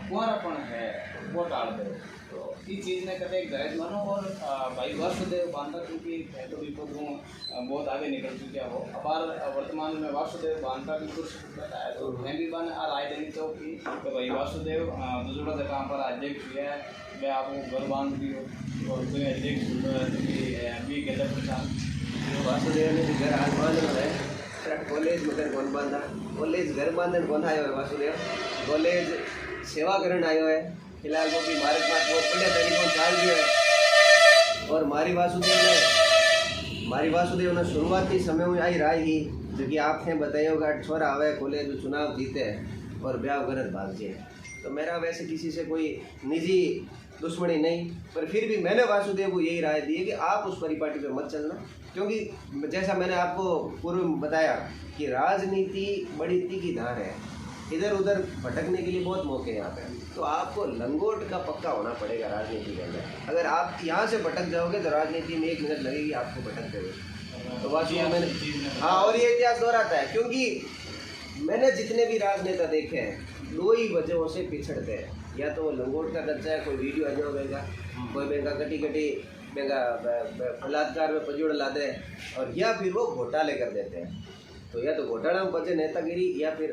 कुआरापन है वो टाल दो तो इस चीज़ ने कदे जायज मानो और भाई वासुदेव बांधा क्योंकि तो विपद बहुत आगे निकल चुके हो अपार वर्तमान में वासुदेव बांधा की कुछ है तो मैं भी बन राय देनी चाहूँ कि भाई वासुदेव बुजुर्ग काम पर अध्यक्ष हुआ है वे आपको घर बांध दी हो और कोई अध्यक्ष भी कहते प्रशांत वासुदेव ने भी घर आज बांध रहा है कॉलेज में कौन बांधा कॉलेज घर बांधने कौन आयो है वासुदेव कॉलेज सेवा करण आयो है फिलहाल वो भी भारत पास बहुत बढ़िया तरीकों चाल रही है और मारी वासुदेव ने शुरुआती समय में आई राय ही जो कि आपने बताया होगा छोरा आवे कॉलेज में चुनाव जीते और ब्याह गलत भाग जाए तो मेरा वैसे किसी से कोई निजी दुश्मनी नहीं पर फिर भी मैंने वासुदेव को यही राय दी है कि आप उस परिपाटी पे मत चलना क्योंकि जैसा मैंने आपको पूर्व में बताया कि राजनीति बड़ी तीखी धार है इधर उधर भटकने के लिए बहुत मौके यहाँ पे तो आपको लंगोट का पक्का होना पड़ेगा राजनीति के अंदर। अगर आप यहाँ से भटक जाओगे तो राजनीति में 1 मिनट लगेगी आपको भटक गए तो वास्तव में हाँ और ये इतिहास दोहराता है क्योंकि मैंने जितने भी राजनेता देखे हैं 2 ही वजहों से पिछड़ते हैं या तो वो लंगोट का कच्चा है कोई वीडियो आ जाओ बेगा कोई बेगा कटी बेगा बलात्कार में पजोड़ ला दे और या फिर वो घोटाले कर देते हैं तो या तो घोटाला में बचे नेतागिरी या फिर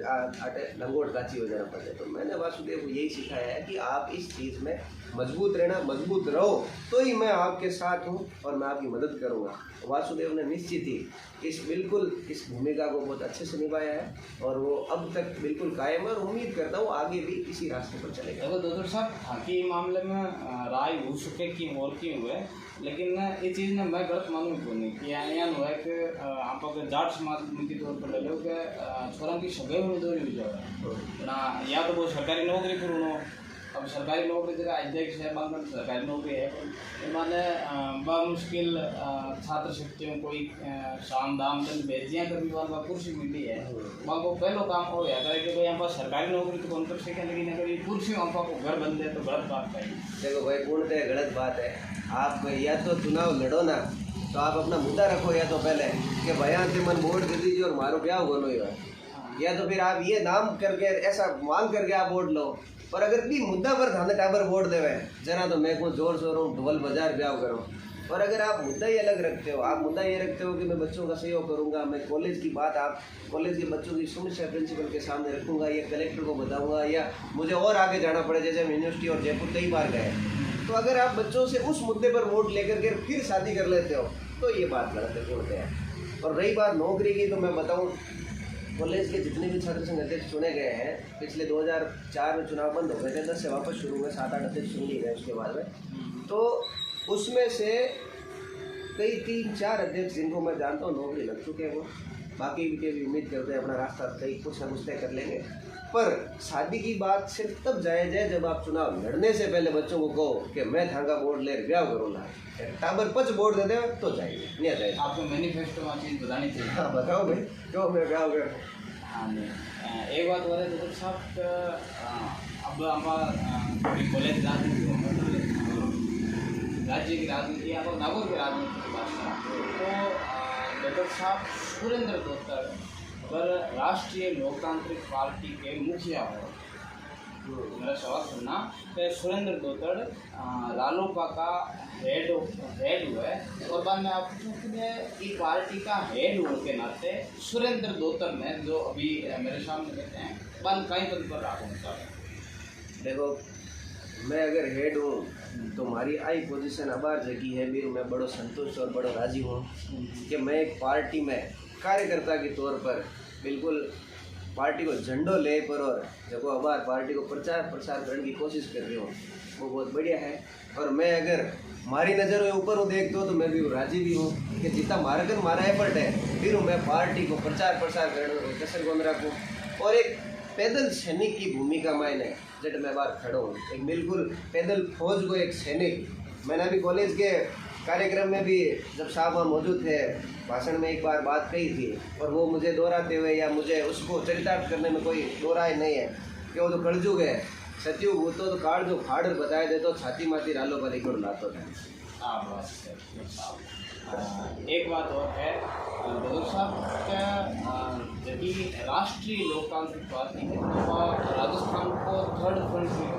लंगोट काची हो जाना पड़े। तो मैंने वासुदेव को यही सिखाया है कि आप इस चीज़ में मजबूत रहना मजबूत रहो तो ही मैं आपके साथ हूँ और मैं आपकी मदद करूँगा। वासुदेव ने निश्चित ही इस भूमिका को बहुत अच्छे से निभाया है और वो अब तक बिल्कुल कायम है और उम्मीद करता हूँ आगे भी इसी रास्ते पर चलेगा। देखो डॉक्टर साहब हाकी मामले में राय हो सके कि और की हुए लेकिन ये चीज़ ने मैं गलत मानूँ क्यों नहीं कि यहाँ हुआ है कि आप अगर जाट समाज के तौर पर ले लो कि छोरा की सगई उम्मीदवारी हो जाए ना या तो वो सरकारी नौकरी करूँ अब सरकारी नौकरी जगह अध्यक्ष है बांगन सरकारी नौकरी है माने मुश्किल छात्र शक्तियों कोई शाम दाम दिन बेजियाँ कर भी वहाँ कुर्सी मिली है वहाँ को पहलो काम हो गया करे कि भाई यहाँ पर सरकारी नौकरी तो कौन कर सके लेकिन अगर ये कुर्सी वहाँ को घर बन दे तो गलत बात है। देखो भाई पूर्णतः गलत बात है। आप या तो चुनाव लड़ो ना तो आप अपना मुद्दा रखो या तो पहले कि भैया से मन वोट दे दीजिए और मारो ब्याह बोलो या तो फिर आप ये नाम करके ऐसा मांग करके आप वोट लो और अगर भी मुद्दा पर थाने टाबर वोट देवे जना तो मैं को जोर शोर हूँ ढोल बाजार ब्याह करो और अगर आप मुद्दा ही अलग रखते हो आप मुद्दा ये रखते हो कि मैं बच्चों का सहयोग करूंगा मैं कॉलेज की बात आप कॉलेज के बच्चों की समस्या प्रिंसिपल के सामने रखूंगा या कलेक्टर को बताऊंगा या मुझे और आगे जाना पड़े जैसे हम यूनिवर्सिटी और जयपुर कई बार गए तो अगर आप बच्चों से उस मुद्दे पर वोट लेकर के फिर शादी कर लेते हो तो ये बात गलत है बोलते हैं। और रही बात नौकरी की तो मैं बताऊँ कॉलेज के जितने भी छात्र संघ अध्यक्ष चुने गए हैं पिछले 2004 में चुनाव बंद हो गए थे 10 से वापस शुरू हुए 7-8 अध्यक्ष चुन लिए गए उसके बाद में तो उसमें से कई 3-4 अध्यक्ष जिनको मैं जानता हूँ नौकरी लग चुके हैं वो बाकी भी उम्मीद करते हैं अपना रास्ता कई कुछ ना कुछ तय कर लेंगे। पर शादी की बात सिर्फ तब जायज़ है जब आप चुनाव लड़ने से पहले बच्चों को कहो कि मैं थांगा वोट ले ब्याह करूँगा टाबर 5 वोट दे दे तो चाहिए नहीं चाहिए। आपको मैनिफेस्टो में चीज़ बतानी चाहिए। हाँ बताओ भाई क्यों मैं ब्याह कर। हाँ नहीं एक बात हो रहा है डॉक्टर साहब अब हमारा कॉलेज राजनीति राज्य की राजनीति या नागौर की राजनीति की बात करें तो डॉक्टर साहब सुरेंद्र दोतर अगर राष्ट्रीय लोकतांत्रिक पार्टी के मुखिया हो मेरा सवाल सुनना कि सुरेंद्र दोतड़ रालोपा का हेड हुआ है और बाद में आप पूछूं कि ये पार्टी का हेड होने के नाते सुरेंद्र दोतड़ ने जो अभी मेरे सामने कहते हैं बंद कहीं पद पर रखूँ। देखो मैं अगर हेड हूँ तो हमारी आई पोजीशन अबार जगी है भी मैं बड़ो संतुष्ट और बड़ो राजी हूँ कि मैं एक पार्टी में कार्यकर्ता के तौर पर बिल्कुल पार्टी को झंडो ले पर और जब अबार पार्टी को प्रचार प्रसार करने की कोशिश कर रही हूँ वो बहुत बढ़िया है। और मैं अगर हमारी नज़र में ऊपर हूँ देखते हो तो मैं भी राजी भी हूँ कि जितना हमारा एफर्ट है फिर मैं पार्टी को प्रचार प्रसार करने में कसर को रखूँ। और एक पैदल सैनिक की भूमिका मैंने जब मैं बाहर खड़ा हूँ, एक बिल्कुल पैदल फौज को एक सैनिक। मैंने अभी कॉलेज के कार्यक्रम में भी जब साहब वहाँ मौजूद थे भाषण में एक बार बात कही थी और वो मुझे दोहराते हुए या मुझे उसको चरितार्थ करने में कोई दो राय नहीं है कि वो तो कलजुग है सत्युग वो तो काल जो फाड़ बताए दे तो छाती माती रालो पर एक लातो था। एक बात और है बदौर साहब क्या यदि राष्ट्रीय लोकतांत्रिक पार्टी है तो राजस्थान को थर्ड फ्रंट में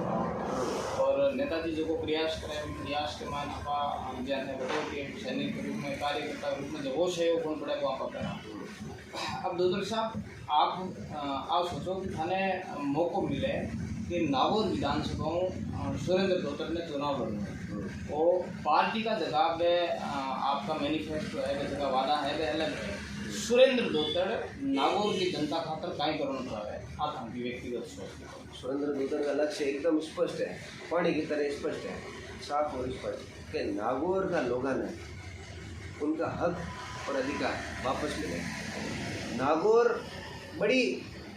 और नेताजी जो को प्रयास के मान आप जैसे बताओ कि सैनिक के रूप में कार्यकर्ता के रूप में जो वो है वो कौन पड़े वहाँ पर करा। अब दोदर साहब आप सोचो कि थाने मौको मिले कि नागौर विधानसभाओं सुरेंद्र दोतड़ ने चुनाव लड़ना वो पार्टी का जगह पे आपका मैनिफेस्टो है जगह वादा है वे अलग है। सुरेंद्र दोतड़ नागौर की जनता खातर काई करना चाहे आप हमकी व्यक्तिगत सोच। सुरेंद्र दोतड़ का लक्ष्य एकदम स्पष्ट है, पानी की तरह स्पष्ट है, साफ और स्पष्ट कि नागौर का लोगों ने उनका हक और अधिकार वापस मिले। नागौर बड़ी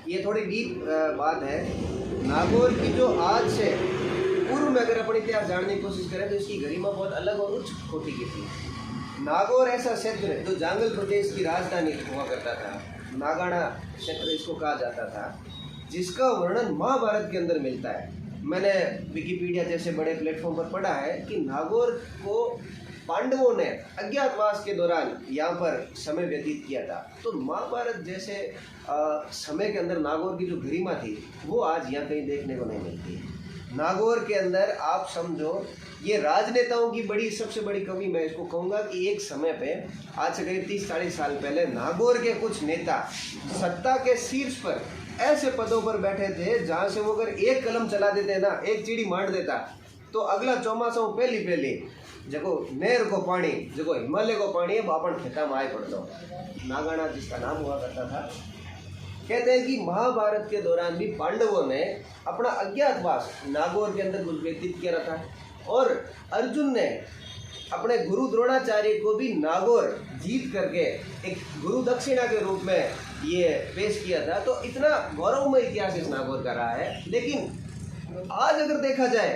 ये थोड़ी डीप बात है। नागौर की जो आज से पूर्व में अगर अपनी इतिहास जानने की कोशिश करें तो इसकी गरिमा बहुत अलग और उच्च कोटि की थी। नागौर ऐसा क्षेत्र है जो जांगल प्रदेश की राजधानी हुआ करता था, नागाना क्षेत्र इसको कहा जाता था, जिसका वर्णन महाभारत के अंदर मिलता है। मैंने विकिपीडिया जैसे बड़े प्लेटफॉर्म पर पढ़ा है कि नागौर को पांडवों ने अज्ञातवास के दौरान यहाँ पर समय व्यतीत किया था। तो महाभारत जैसे समय के अंदर नागौर की जो गरिमा थी वो आज यहाँ कहीं देखने को नहीं मिलती। नागौर के अंदर आप समझो ये राजनेताओं की बड़ी सबसे बड़ी कमी मैं इसको कहूँगा कि एक समय पे आज से करीब 30-40 साल पहले नागौर के कुछ नेता सत्ता के शीर्ष पर ऐसे पदों पर बैठे थे जहाँ से वो अगर एक कलम चला देते ना, एक चिड़ी मार देता तो अगला चौमासों पहली जगो नहर को पानी जगो हिमालय को पानी है बापन खेता में आए पड़ दो। नागाना जिसका नाम हुआ करता था, कहते हैं कि महाभारत के दौरान भी पांडवों ने अपना अज्ञातवास नागौर के अंदर व्यतीत किया था और अर्जुन ने अपने गुरु द्रोणाचार्य को भी नागौर जीत करके एक गुरु दक्षिणा के रूप में ये पेश किया था। तो इतना गौरवमय इतिहास इस नागौर का रहा है। लेकिन आज अगर देखा जाए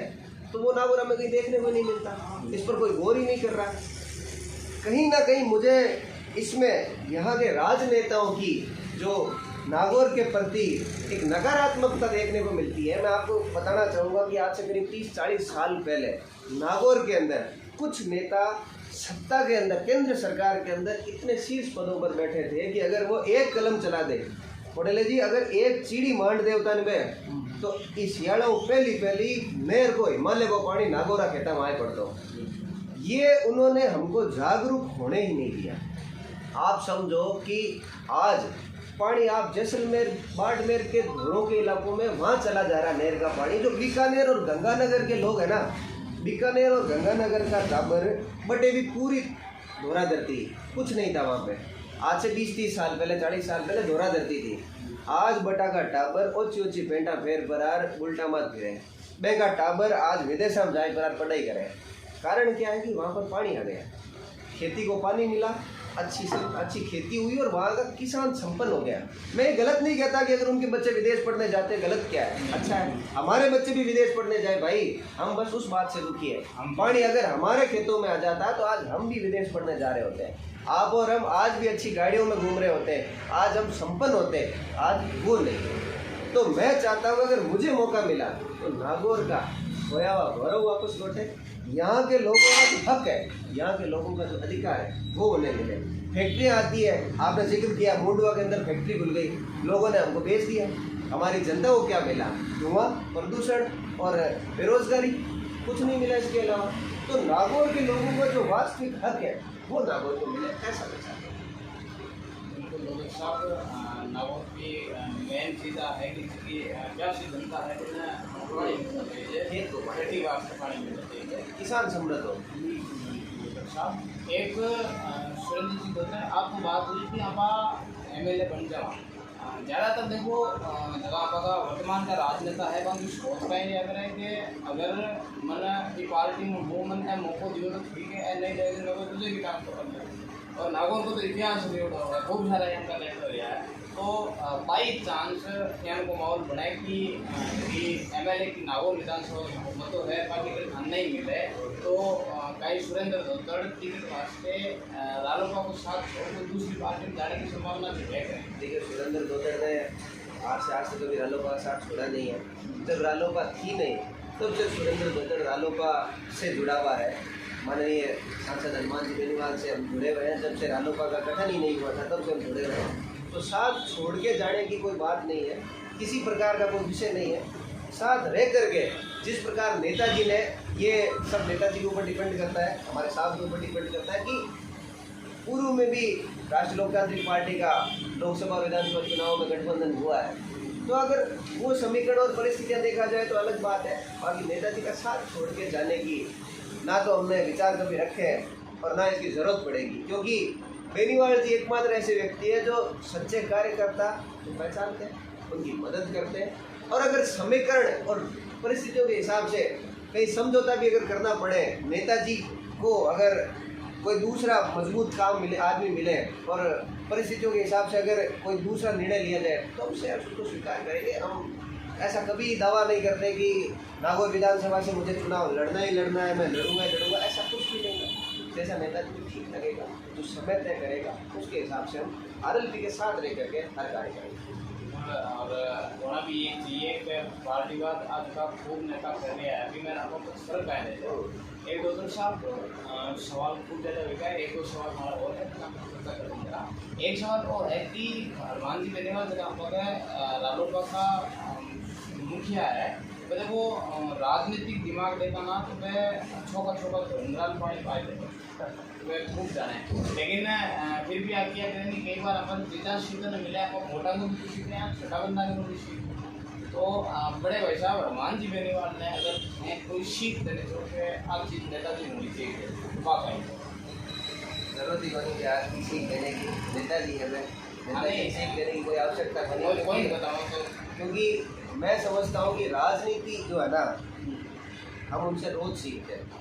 तो वो नागौर हमें कहीं देखने को नहीं मिलता, इस पर कोई गौर ही नहीं कर रहा। कहीं ना कहीं मुझे इसमें यहाँ के राजनेताओं की जो नागौर के प्रति एक नकारात्मकता देखने को मिलती है। मैं आपको बताना चाहूँगा कि आज से करीब 30-40 साल पहले नागौर के अंदर कुछ नेता सत्ता के अंदर केंद्र सरकार के अंदर इतने शीर्ष पदों पर बैठे थे कि अगर वो एक कलम चला दे पटेल जी अगर एक चीड़ी मांड दे उतान में तो इस याड़ों पहली नहर को हिमालय को पानी नागौरा खेता में आए पड़ता। ये उन्होंने हमको जागरूक होने ही नहीं दिया। आप समझो कि आज पानी आप जैसलमेर बाड़मेर के घरों के इलाकों में वहाँ चला जा रहा नहर का पानी। जो बीकानेर और गंगानगर के लोग हैं ना, बीकानेर और गंगानगर का टाबर बटे भी पूरी धोरा धरती कुछ नहीं था वहाँ पे। आज से 20-30 साल पहले 40 साल पहले धोरा धरती थी। आज बटा का टाबर ऊंची ऊंची पेंटा फेर परार उल्टा मत फिरे बेगा टाबर आज विदेश में जाए परार पढ़ाई करे। कारण क्या है कि वहाँ पर पानी आ गया, खेती को पानी मिला, अच्छी से अच्छी खेती हुई और वहाँ का किसान संपन्न हो गया। मैं गलत नहीं कहता कि अगर उनके बच्चे विदेश पढ़ने जाते हैं गलत क्या है, अच्छा है। हमारे बच्चे भी विदेश पढ़ने जाए भाई, हम बस उस बात से दुखी है। हम पानी अगर हमारे खेतों में आ जाता तो आज हम भी विदेश पढ़ने जा रहे होते हैं। आप और हम आज भी अच्छी गाड़ियों में घूम रहे होते हैं, आज हम संपन्न होते, आज वो नहीं। तो मैं चाहता हूँ अगर मुझे मौका मिला तो नागौर का खोया हुआ गौरव वापस लौटे। यहाँ के लोगों का जो हक है, यहाँ के लोगों का जो अधिकार है वो उन्हें मिले। फैक्ट्रियाँ आती है, आपने जिक्र किया मुंडवा के अंदर फैक्ट्री खुल गई, लोगों ने हमको बेच दिया। हमारी जनता को क्या मिला? धुआं, प्रदूषण और बेरोजगारी, कुछ नहीं मिला इसके अलावा। तो नागौर के लोगों का जो वास्तविक हक है वो नागौर को मिले, ऐसा विचार है। बिल्कुल डॉक्टर साहब, नागौर की मेन चीज़ है कि क्या सी जनता है कि पानी मिलना चाहिए, खेत को पानी, खेती वास्ते पानी मिलना चाहिए, किसान समृद्ध हो। डॉक्टर साहब एक सुरेंद्र जी बोलते हैं, आपको बात हुई कि आप MLA बन जाओ। ज़्यादातर देखो जगह आपका वर्तमान का राजनेता है बाकी सोच का ही अगर है कि अगर मन की पार्टी में वो मन का मौको दियो तो ठीक है, नहीं दे तो तुझे भी काम करना है। और नागौर को तो इतिहास भी उड़ा हुआ है, खूब सारा यहाँ का लेटर रहा है। तो बाई चांस यहाँ को माहौल बनाए कि MLA की नागौर विधानसभा में हुकूमत तो है, बाकी अगर धन नहीं मिले तो कई सुरेंद्र धोतड़ टिकट वास्ते रालोपा को साथ छोड़ तो दूसरी पार्टी में जाने की संभावना भी है। देखिए, सुरेंद्र धोतड़ ने आज से कभी रालोपा का साथ छोड़ा नहीं है। जब रालोपा थी नहीं तब से सुरेंद्र धोतड़ रालोपा से जुड़ा हुआ है। माननीय सांसद हनुमान जी बेनीवाल से हम जुड़े हुए हैं। जब से रालोपा का गठन ही नहीं हुआ था तब से हम जुड़े हुए हैं। तो साथ छोड़ के जाने की कोई बात नहीं है, किसी प्रकार का कोई विषय नहीं है। साथ रह करके जिस प्रकार नेताजी ने, ये सब नेताजी के ऊपर डिपेंड करता है, हमारे साथ के ऊपर डिपेंड करता है कि पूर्व में भी राष्ट्रीय लोकतांत्रिक पार्टी का लोकसभा विधानसभा चुनाव में गठबंधन हुआ है। तो अगर वो समीकरण और परिस्थितियां देखा जाए तो अलग बात है। बाकी नेताजी का साथ छोड़ के जाने की ना तो हमने विचार कभी रखे हैं और ना इसकी ज़रूरत पड़ेगी, क्योंकि बेनीवाल जी एकमात्र ऐसे व्यक्ति है जो सच्चे कार्यकर्ता को पहचानते हैं, उनकी मदद करते हैं। और अगर समीकरण और परिस्थितियों के हिसाब से कहीं समझौता भी अगर करना पड़े, नेताजी को अगर कोई दूसरा मजबूत काम मिले, आदमी मिले और परिस्थितियों के हिसाब से अगर कोई दूसरा निर्णय लिया जाए तो उससे उसको स्वीकार करेंगे। हम ऐसा कभी दावा नहीं करते कि नागौर विधानसभा से मुझे चुनाव लड़ना ही लड़ना है, मैं लड़ूंगा ही लड़ूंगा, ऐसा कुछ भी नहीं है। जैसा नेताजी को ठीक लगेगा, जो समय तय करेगा, उसके हिसाब से हम RLP के साथ रह करके हर कार्य करेंगे। और होना भी ये चाहिए कि पार्टीवाद आज का खूब नेता कर रहा है। अभी मैंने आपको कुछ फर्क आया है। एक डॉक्टर साहब सवाल खूब ज़्यादा हुआ है, एक दो सवाल हमारा और है, एक सवाल और है कि हनुमान जी बेनीवाल जगह आपका रालोपा का मुखिया है, वह वो राजनीतिक दिमाग देखा ना तो वह छोका धुंधराल पानी पाए थे, वह खूब जाने। लेकिन फिर भी आप क्या करेंगे, कई बार अपन जीता सीधा न मिले, आपको मोटा को भी सीखते हैं, छोटा बंदा को भी सीखते। तो बड़े भाई साहब हनुमान जी बेनीवाल ने अगर कोई सीख देने तो आप चीज़ नेताजी होनी चाहिए, वाकई जरूरत ही नहीं यार सीख देने की, नेताजी है, मैं नेताजी सीख देने की कोई आवश्यकता नहीं। कोई बताओ तो, क्योंकि मैं समझता हूँ कि राजनीति जो है ना, हम उनसे रोज सीखते हैं।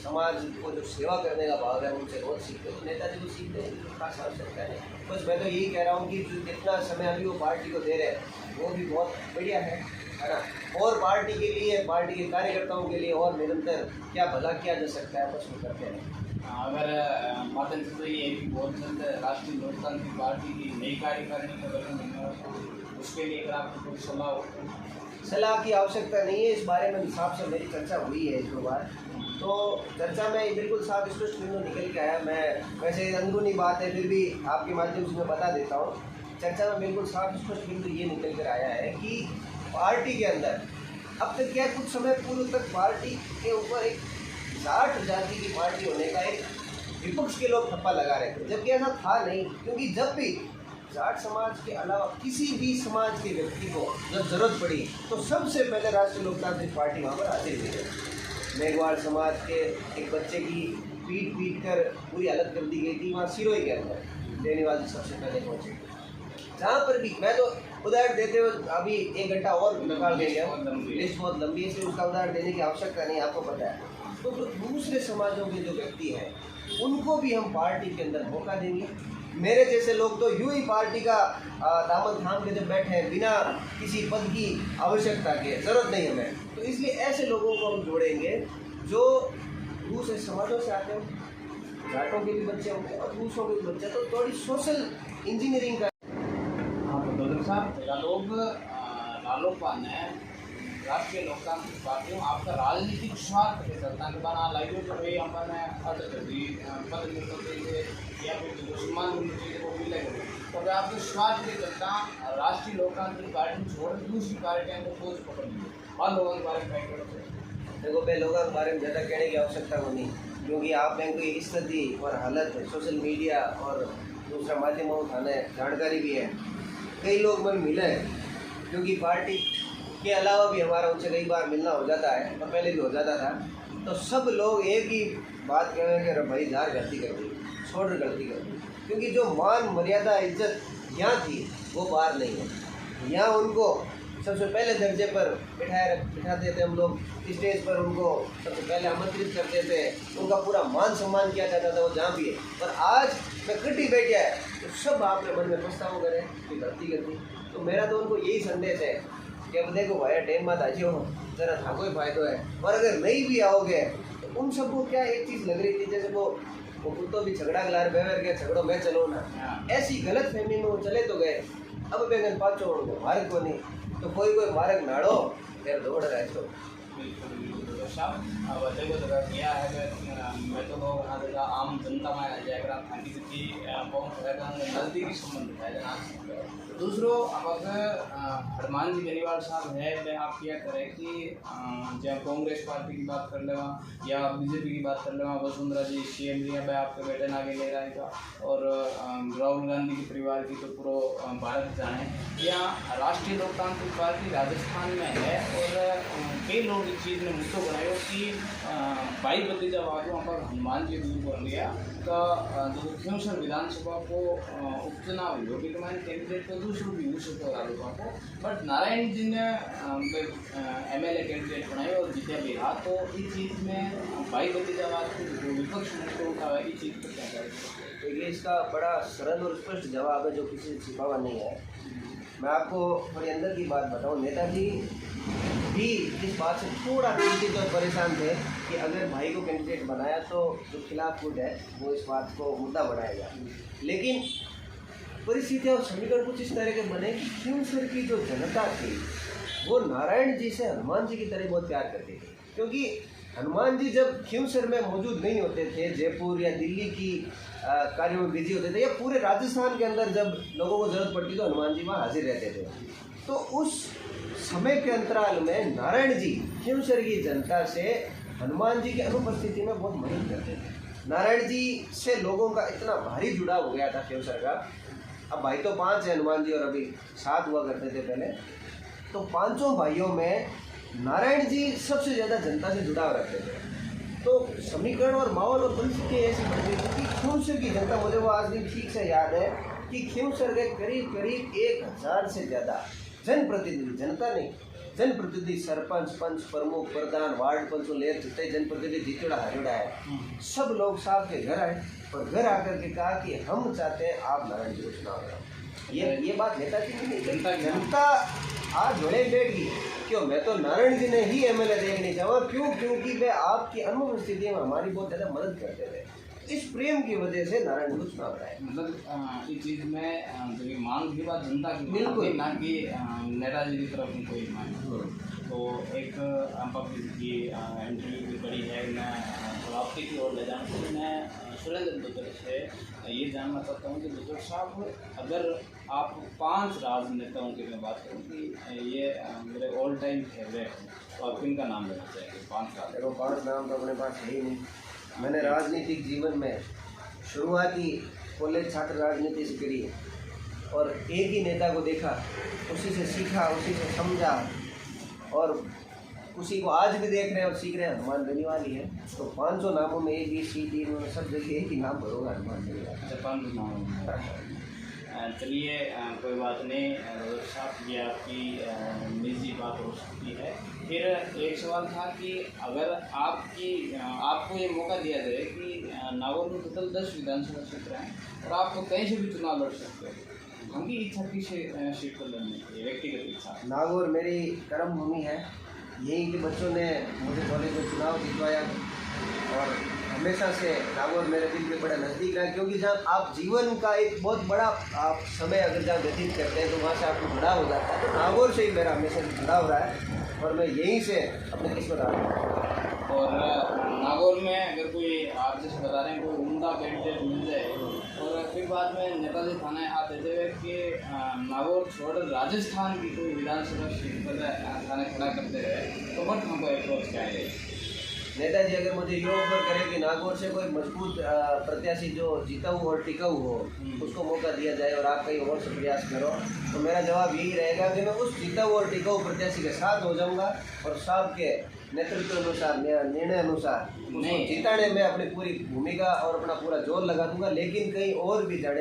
समाज को जो सेवा करने का भाव है उनसे रोज सीखते हैं। तो नेताजी को सीखने की खास आवश्यकता है। बस मैं तो यही कह रहा हूँ कि जितना समय अभी वो पार्टी को दे रहे हैं वो भी बहुत बढ़िया है ना। और पार्टी के लिए, पार्टी के कार्यकर्ताओं के लिए और निरंतर क्या भला किया जा सकता है, बस वो करते हैं। अगर माध्यम से तो ये भी बहुत जल्द राष्ट्रीय लोकतांत्रिक पार्टी की नई कार्यकारिणी का गठन होगा, उसके लिए अगर आपको कोई सलाह हो? सलाह की आवश्यकता नहीं है। इस बारे में हिसाब से मेरी चर्चा हुई है एक दो बार, तो चर्चा में बिल्कुल साफ स्पष्ट बिंदु निकल के आया। मैं वैसे अंदरूनी बात है फिर भी आपके माध्यम से मैं बता देता हूँ। चर्चा में बिल्कुल साफ स्पष्ट बिंदु ये निकल कर आया है कि पार्टी के अंदर अब तक क्या, कुछ समय पूर्व तक पार्टी के ऊपर एक जाट जाति की पार्टी होने का एक विपक्ष के लोग ठप्पा लगा रहे थे, जबकि ऐसा था नहीं। क्योंकि जब भी जाट समाज के अलावा किसी भी समाज के व्यक्ति को जब जरूरत पड़ी तो सबसे पहले राष्ट्रीय लोकतांत्रिक पार्टी वहाँ पर हाजिर हुई है। मेघवाल समाज के एक बच्चे की पीट कर पूरी हालत कर दी गई थी वहाँ सिरोही के अंदर, बेनीवाल जी सबसे पहले पहुँचे। जहाँ पर भी मैं तो उदाहरण देते हुए अभी 1 घंटा और निकाल देंगे, लिस्ट बहुत लंबी है, इसलिए उसका उदाहरण देने की आवश्यकता नहीं, आपको पता है। तो जो दूसरे समाजों के जो व्यक्ति हैं उनको भी हम पार्टी के अंदर मौका देंगे। मेरे जैसे लोग तो यूं ही पार्टी का दामन थाम के जब बैठे हैं बिना किसी पद की आवश्यकता के, ज़रूरत नहीं हमें, तो इसलिए ऐसे लोगों को हम जोड़ेंगे जो दूसरे समाजों से आते हों, जाटों के भी बच्चे होंगे और दूसरों के भी बच्चे, तो थोड़ी सोशल इंजीनियरिंग का। हाँ तो डॉक्टर साहब, रालोपा ने राष्ट्रीय लोकतांत्रिक पार्टी में आपका राजनीतिक स्वार्थ के चलता के बाद लाइव जो भाई अपन अर्थगति पद मिलते या फिर जो सम्मान चीज़ को मिलेगा तो अगर आपके स्वार्थ के चलता राष्ट्रीय लोकतांत्रिक पार्टी छोड़ दूसरी पार्टियां को सोच पकड़ ली और लोगों के बारे में देखो मैं लोगों के बारे में ज़्यादा कहने की आवश्यकता को नहीं, क्योंकि आप बैंक की स्थिति और हालत सोशल मीडिया और दूसरा माध्यमों थाने जानकारी भी है। कई लोग मन मिले हैं क्योंकि पार्टी के अलावा भी हमारा उनसे कई बार मिलना हो जाता है और पहले भी हो जाता था, तो सब लोग एक ही बात कह रहे हैं कि भाई यार गलती कर दी, छोड़ गलती कर दी, क्योंकि जो मान मर्यादा इज्जत यहाँ थी वो बाहर नहीं है। यहाँ उनको सबसे पहले दर्जे पर बिठाते थे हम लोग, स्टेज पर उनको सबसे पहले आमंत्रित करते थे, उनका पूरा मान सम्मान किया जाता था वो जहाँ भी है। और आज मैं कट्टी बैठ गया है तो सब आपके मन में पछतावा करें कि गलती कर दी। तो मेरा तो उनको यही संदेश है कि अब देखो भाई टाइम बाद आ जाओ, जरा था कोई फायदा है, और अगर नहीं भी आओगे तो उन सबको क्या एक चीज़ लग रही थी जैसे वो कुत्तों भी झगड़ा गलार बेवर के झगड़ों में चलो ना, ऐसी गलत फहमी में वो चले तो गए। अब बेगन पाचो उनको मार्ग को नहीं तो कोई मार्ग नाड़ो फिर दौड़ रहे तो अब देखो जगह क्या है मैं तो जगह आम जनता में जाकर थाकी की पहुँच नज़दीकी संबंध है। दूसरो अब अगर हनुमान जी गरीवाल साहब है मैं आप क्या करें कि जहाँ कांग्रेस पार्टी की बात कर लेवा या बीजेपी की बात कर लेवा, वसुंधरा जी CM जी मैं आपके बेटे आगे ले रहा है और राहुल गांधी के परिवार की तो पूरा भारत जाने, या राष्ट्रीय लोकतांत्रिक पार्टी राजस्थान में है और कई लोग इस चीज़ में मुद्दों बनाए कि भाई भतीजा वहाँ पर हनुमान जी दूर कर लिया तो जो खियोसर विधानसभा को उपचुनाव योगी के मैंने कैंडिडेट को दूसरों भी यूज होता है को, बट नारायण जी ने MLA कैंडिडेट बनाए और जीता भी रहा। तो इस चीज़ में भाई भतीजावाद को विपक्ष मुद्दे उठा हुआ इस चीज़ पर क्या करें? तो ये इसका बड़ा सरल और स्पष्ट जवाब है जो किसी से छिपा हुआ नहीं है। मैं आपको थोड़ी अंदर की बात बताऊं, नेताजी भी इस बात से थोड़ा चिंतित और परेशान थे कि अगर भाई को कैंडिडेट बनाया तो जो खिलाफ गुट है वो इस बात को मुद्दा बनाएगा। लेकिन परिस्थितियाँ और समीकरण कुछ इस तरह के बने कि खियोसर की जो जनता थी वो नारायण जी से हनुमान जी की तरह बहुत प्यार करती थी, क्योंकि हनुमान जी जब खियोसर में मौजूद नहीं होते थे, जयपुर या दिल्ली की कार्यों में बिजी होते थे, या पूरे राजस्थान के अंदर जब लोगों को जरूरत पड़ती तो हनुमान जी वहाँ हाजिर रहते थे। तो उस समय के अंतराल में नारायण जी खियोसर की जनता से हनुमान जी की अनुपस्थिति में बहुत मदद करते थे। नारायण जी से लोगों का इतना भारी जुड़ाव हो गया था खियोसर का। अब भाई तो 5 है हनुमान जी और अभी 7 हुआ करते थे पहले, तो 5 भाइयों में नारायण जी सबसे ज़्यादा जनता से जुड़ाव रखते थे। तो समीकरण और माहौल और परिस्थिति ऐसी बन गई थी कि खियोसर की जनता, मुझे वो आज भी ठीक से याद है कि खियोसर के करीब 1000 से ज़्यादा जनप्रतिनिधि, जनता नहीं, जनप्रतिनिधि, सरपंच, पंच, प्रमुख, प्रधान, वार्ड पंचों लेर जितने जनप्रतिनिधि जीतड़ा हरिड़ा है, सब लोग साहब के घर आए और घर आकर के कहा कि हम चाहते हैं आप नारायण जी को चुनाव कराओ। ये बात नेता की नहीं, जनता आज बड़े बैठ गई। क्यों? मैं तो नारायण जी ने ही MLA देखने चाहूँगा। क्यों? क्योंकि वे आपकी अनुपस्थिति में हमारी बहुत ज़्यादा मदद करते थे। इस प्रेम की वजह से नारायण को चुनाव कराए। मतलब इस चीज़ में जो मांग की बात जनता की बिल्कुल, ना कि नेताजी की तरफ में कोई मांग। तो एक पब्लिक की इंटरव्यू भी पड़ी है, मैं समाप्ति की ओर ले जाऊँ तो मैं सुरेंद्र दुग्गल से ये जानना चाहता हूँ कि दुग्गल साहब, अगर आप 5 राजनेताओं की मैं बात करूँ कि ये मेरे ऑल टाइम फेवरेट हैं, तो आप किनका नाम लेना चाहेंगे? 5 राज। देखो 5 नाम तो अपने पास है ही नहीं। मैंने राजनीतिक जीवन में शुरुआती कॉलेज छात्र राजनीति से करी और एक ही नेता को देखा, उसी से सीखा, उसी से समझा और उसी को आज भी देख रहे हैं और सीख रहे हैं। हनुमान बेनीवाल ही है। तो 500 नामों में ABCD इन्होंने सब जगह एक ही नाम भरोगा, हनुमान बेनीवाल। 500 नाम। चलिए कोई बात नहीं साहब, ये आपकी निजी बात हो सकती है। फिर एक सवाल था कि अगर आपको ये मौका दिया जाए कि नागौर में टोटल 10 विधानसभा क्षेत्र हैं और आपको कहीं से भी चुनाव लड़ सकते हैं, उनकी इच्छा किस सीट पर लड़ने की व्यक्तिगत इच्छा? नागौर मेरी कर्म भूमि है। यहीं के बच्चों ने मुझे कॉलेज में चुनाव जितवाया और हमेशा से नागौर मेरे दिल के बड़ा नज़दीक है, क्योंकि जब आप जीवन का एक बहुत बड़ा आप समय अगर जहाँ व्यतीत करते हैं तो वहाँ से आपको जुड़ाव हो जाता है। तो नागौर से ही मेरा हमेशा जुड़ाव रहा है। और मैं यहीं से अपनी किस्मत आऊँगा। और नागौर में अगर कोई आप जैसे बता रहे हैं कोई उम्दा कैंडिडेट मिल जाए और फिर बाद में नेताजी थाने हाथ देते हुए कि नागौर छोड़ राजस्थान की कोई विधानसभा सीट पर थाने खड़ा करते रहे तो बट हमको अप्रोच क्या है? नेताजी अगर मुझे ये ऑफर करे कि नागौर से कोई मजबूत प्रत्याशी जो जीता हुआ और टिका हुआ हो उसको मौका दिया जाए और आप कहीं और से प्रयास करो, तो मेरा जवाब यही रहेगा कि मैं उस जीता हुआ और टिका हुआ प्रत्याशी के साथ हो जाऊंगा और साहब के नेतृत्व अनुसार, निर्णय अनुसार उसको जिताने में अपनी पूरी भूमिका और अपना पूरा जोर लगा दूंगा। लेकिन कहीं और भी जाने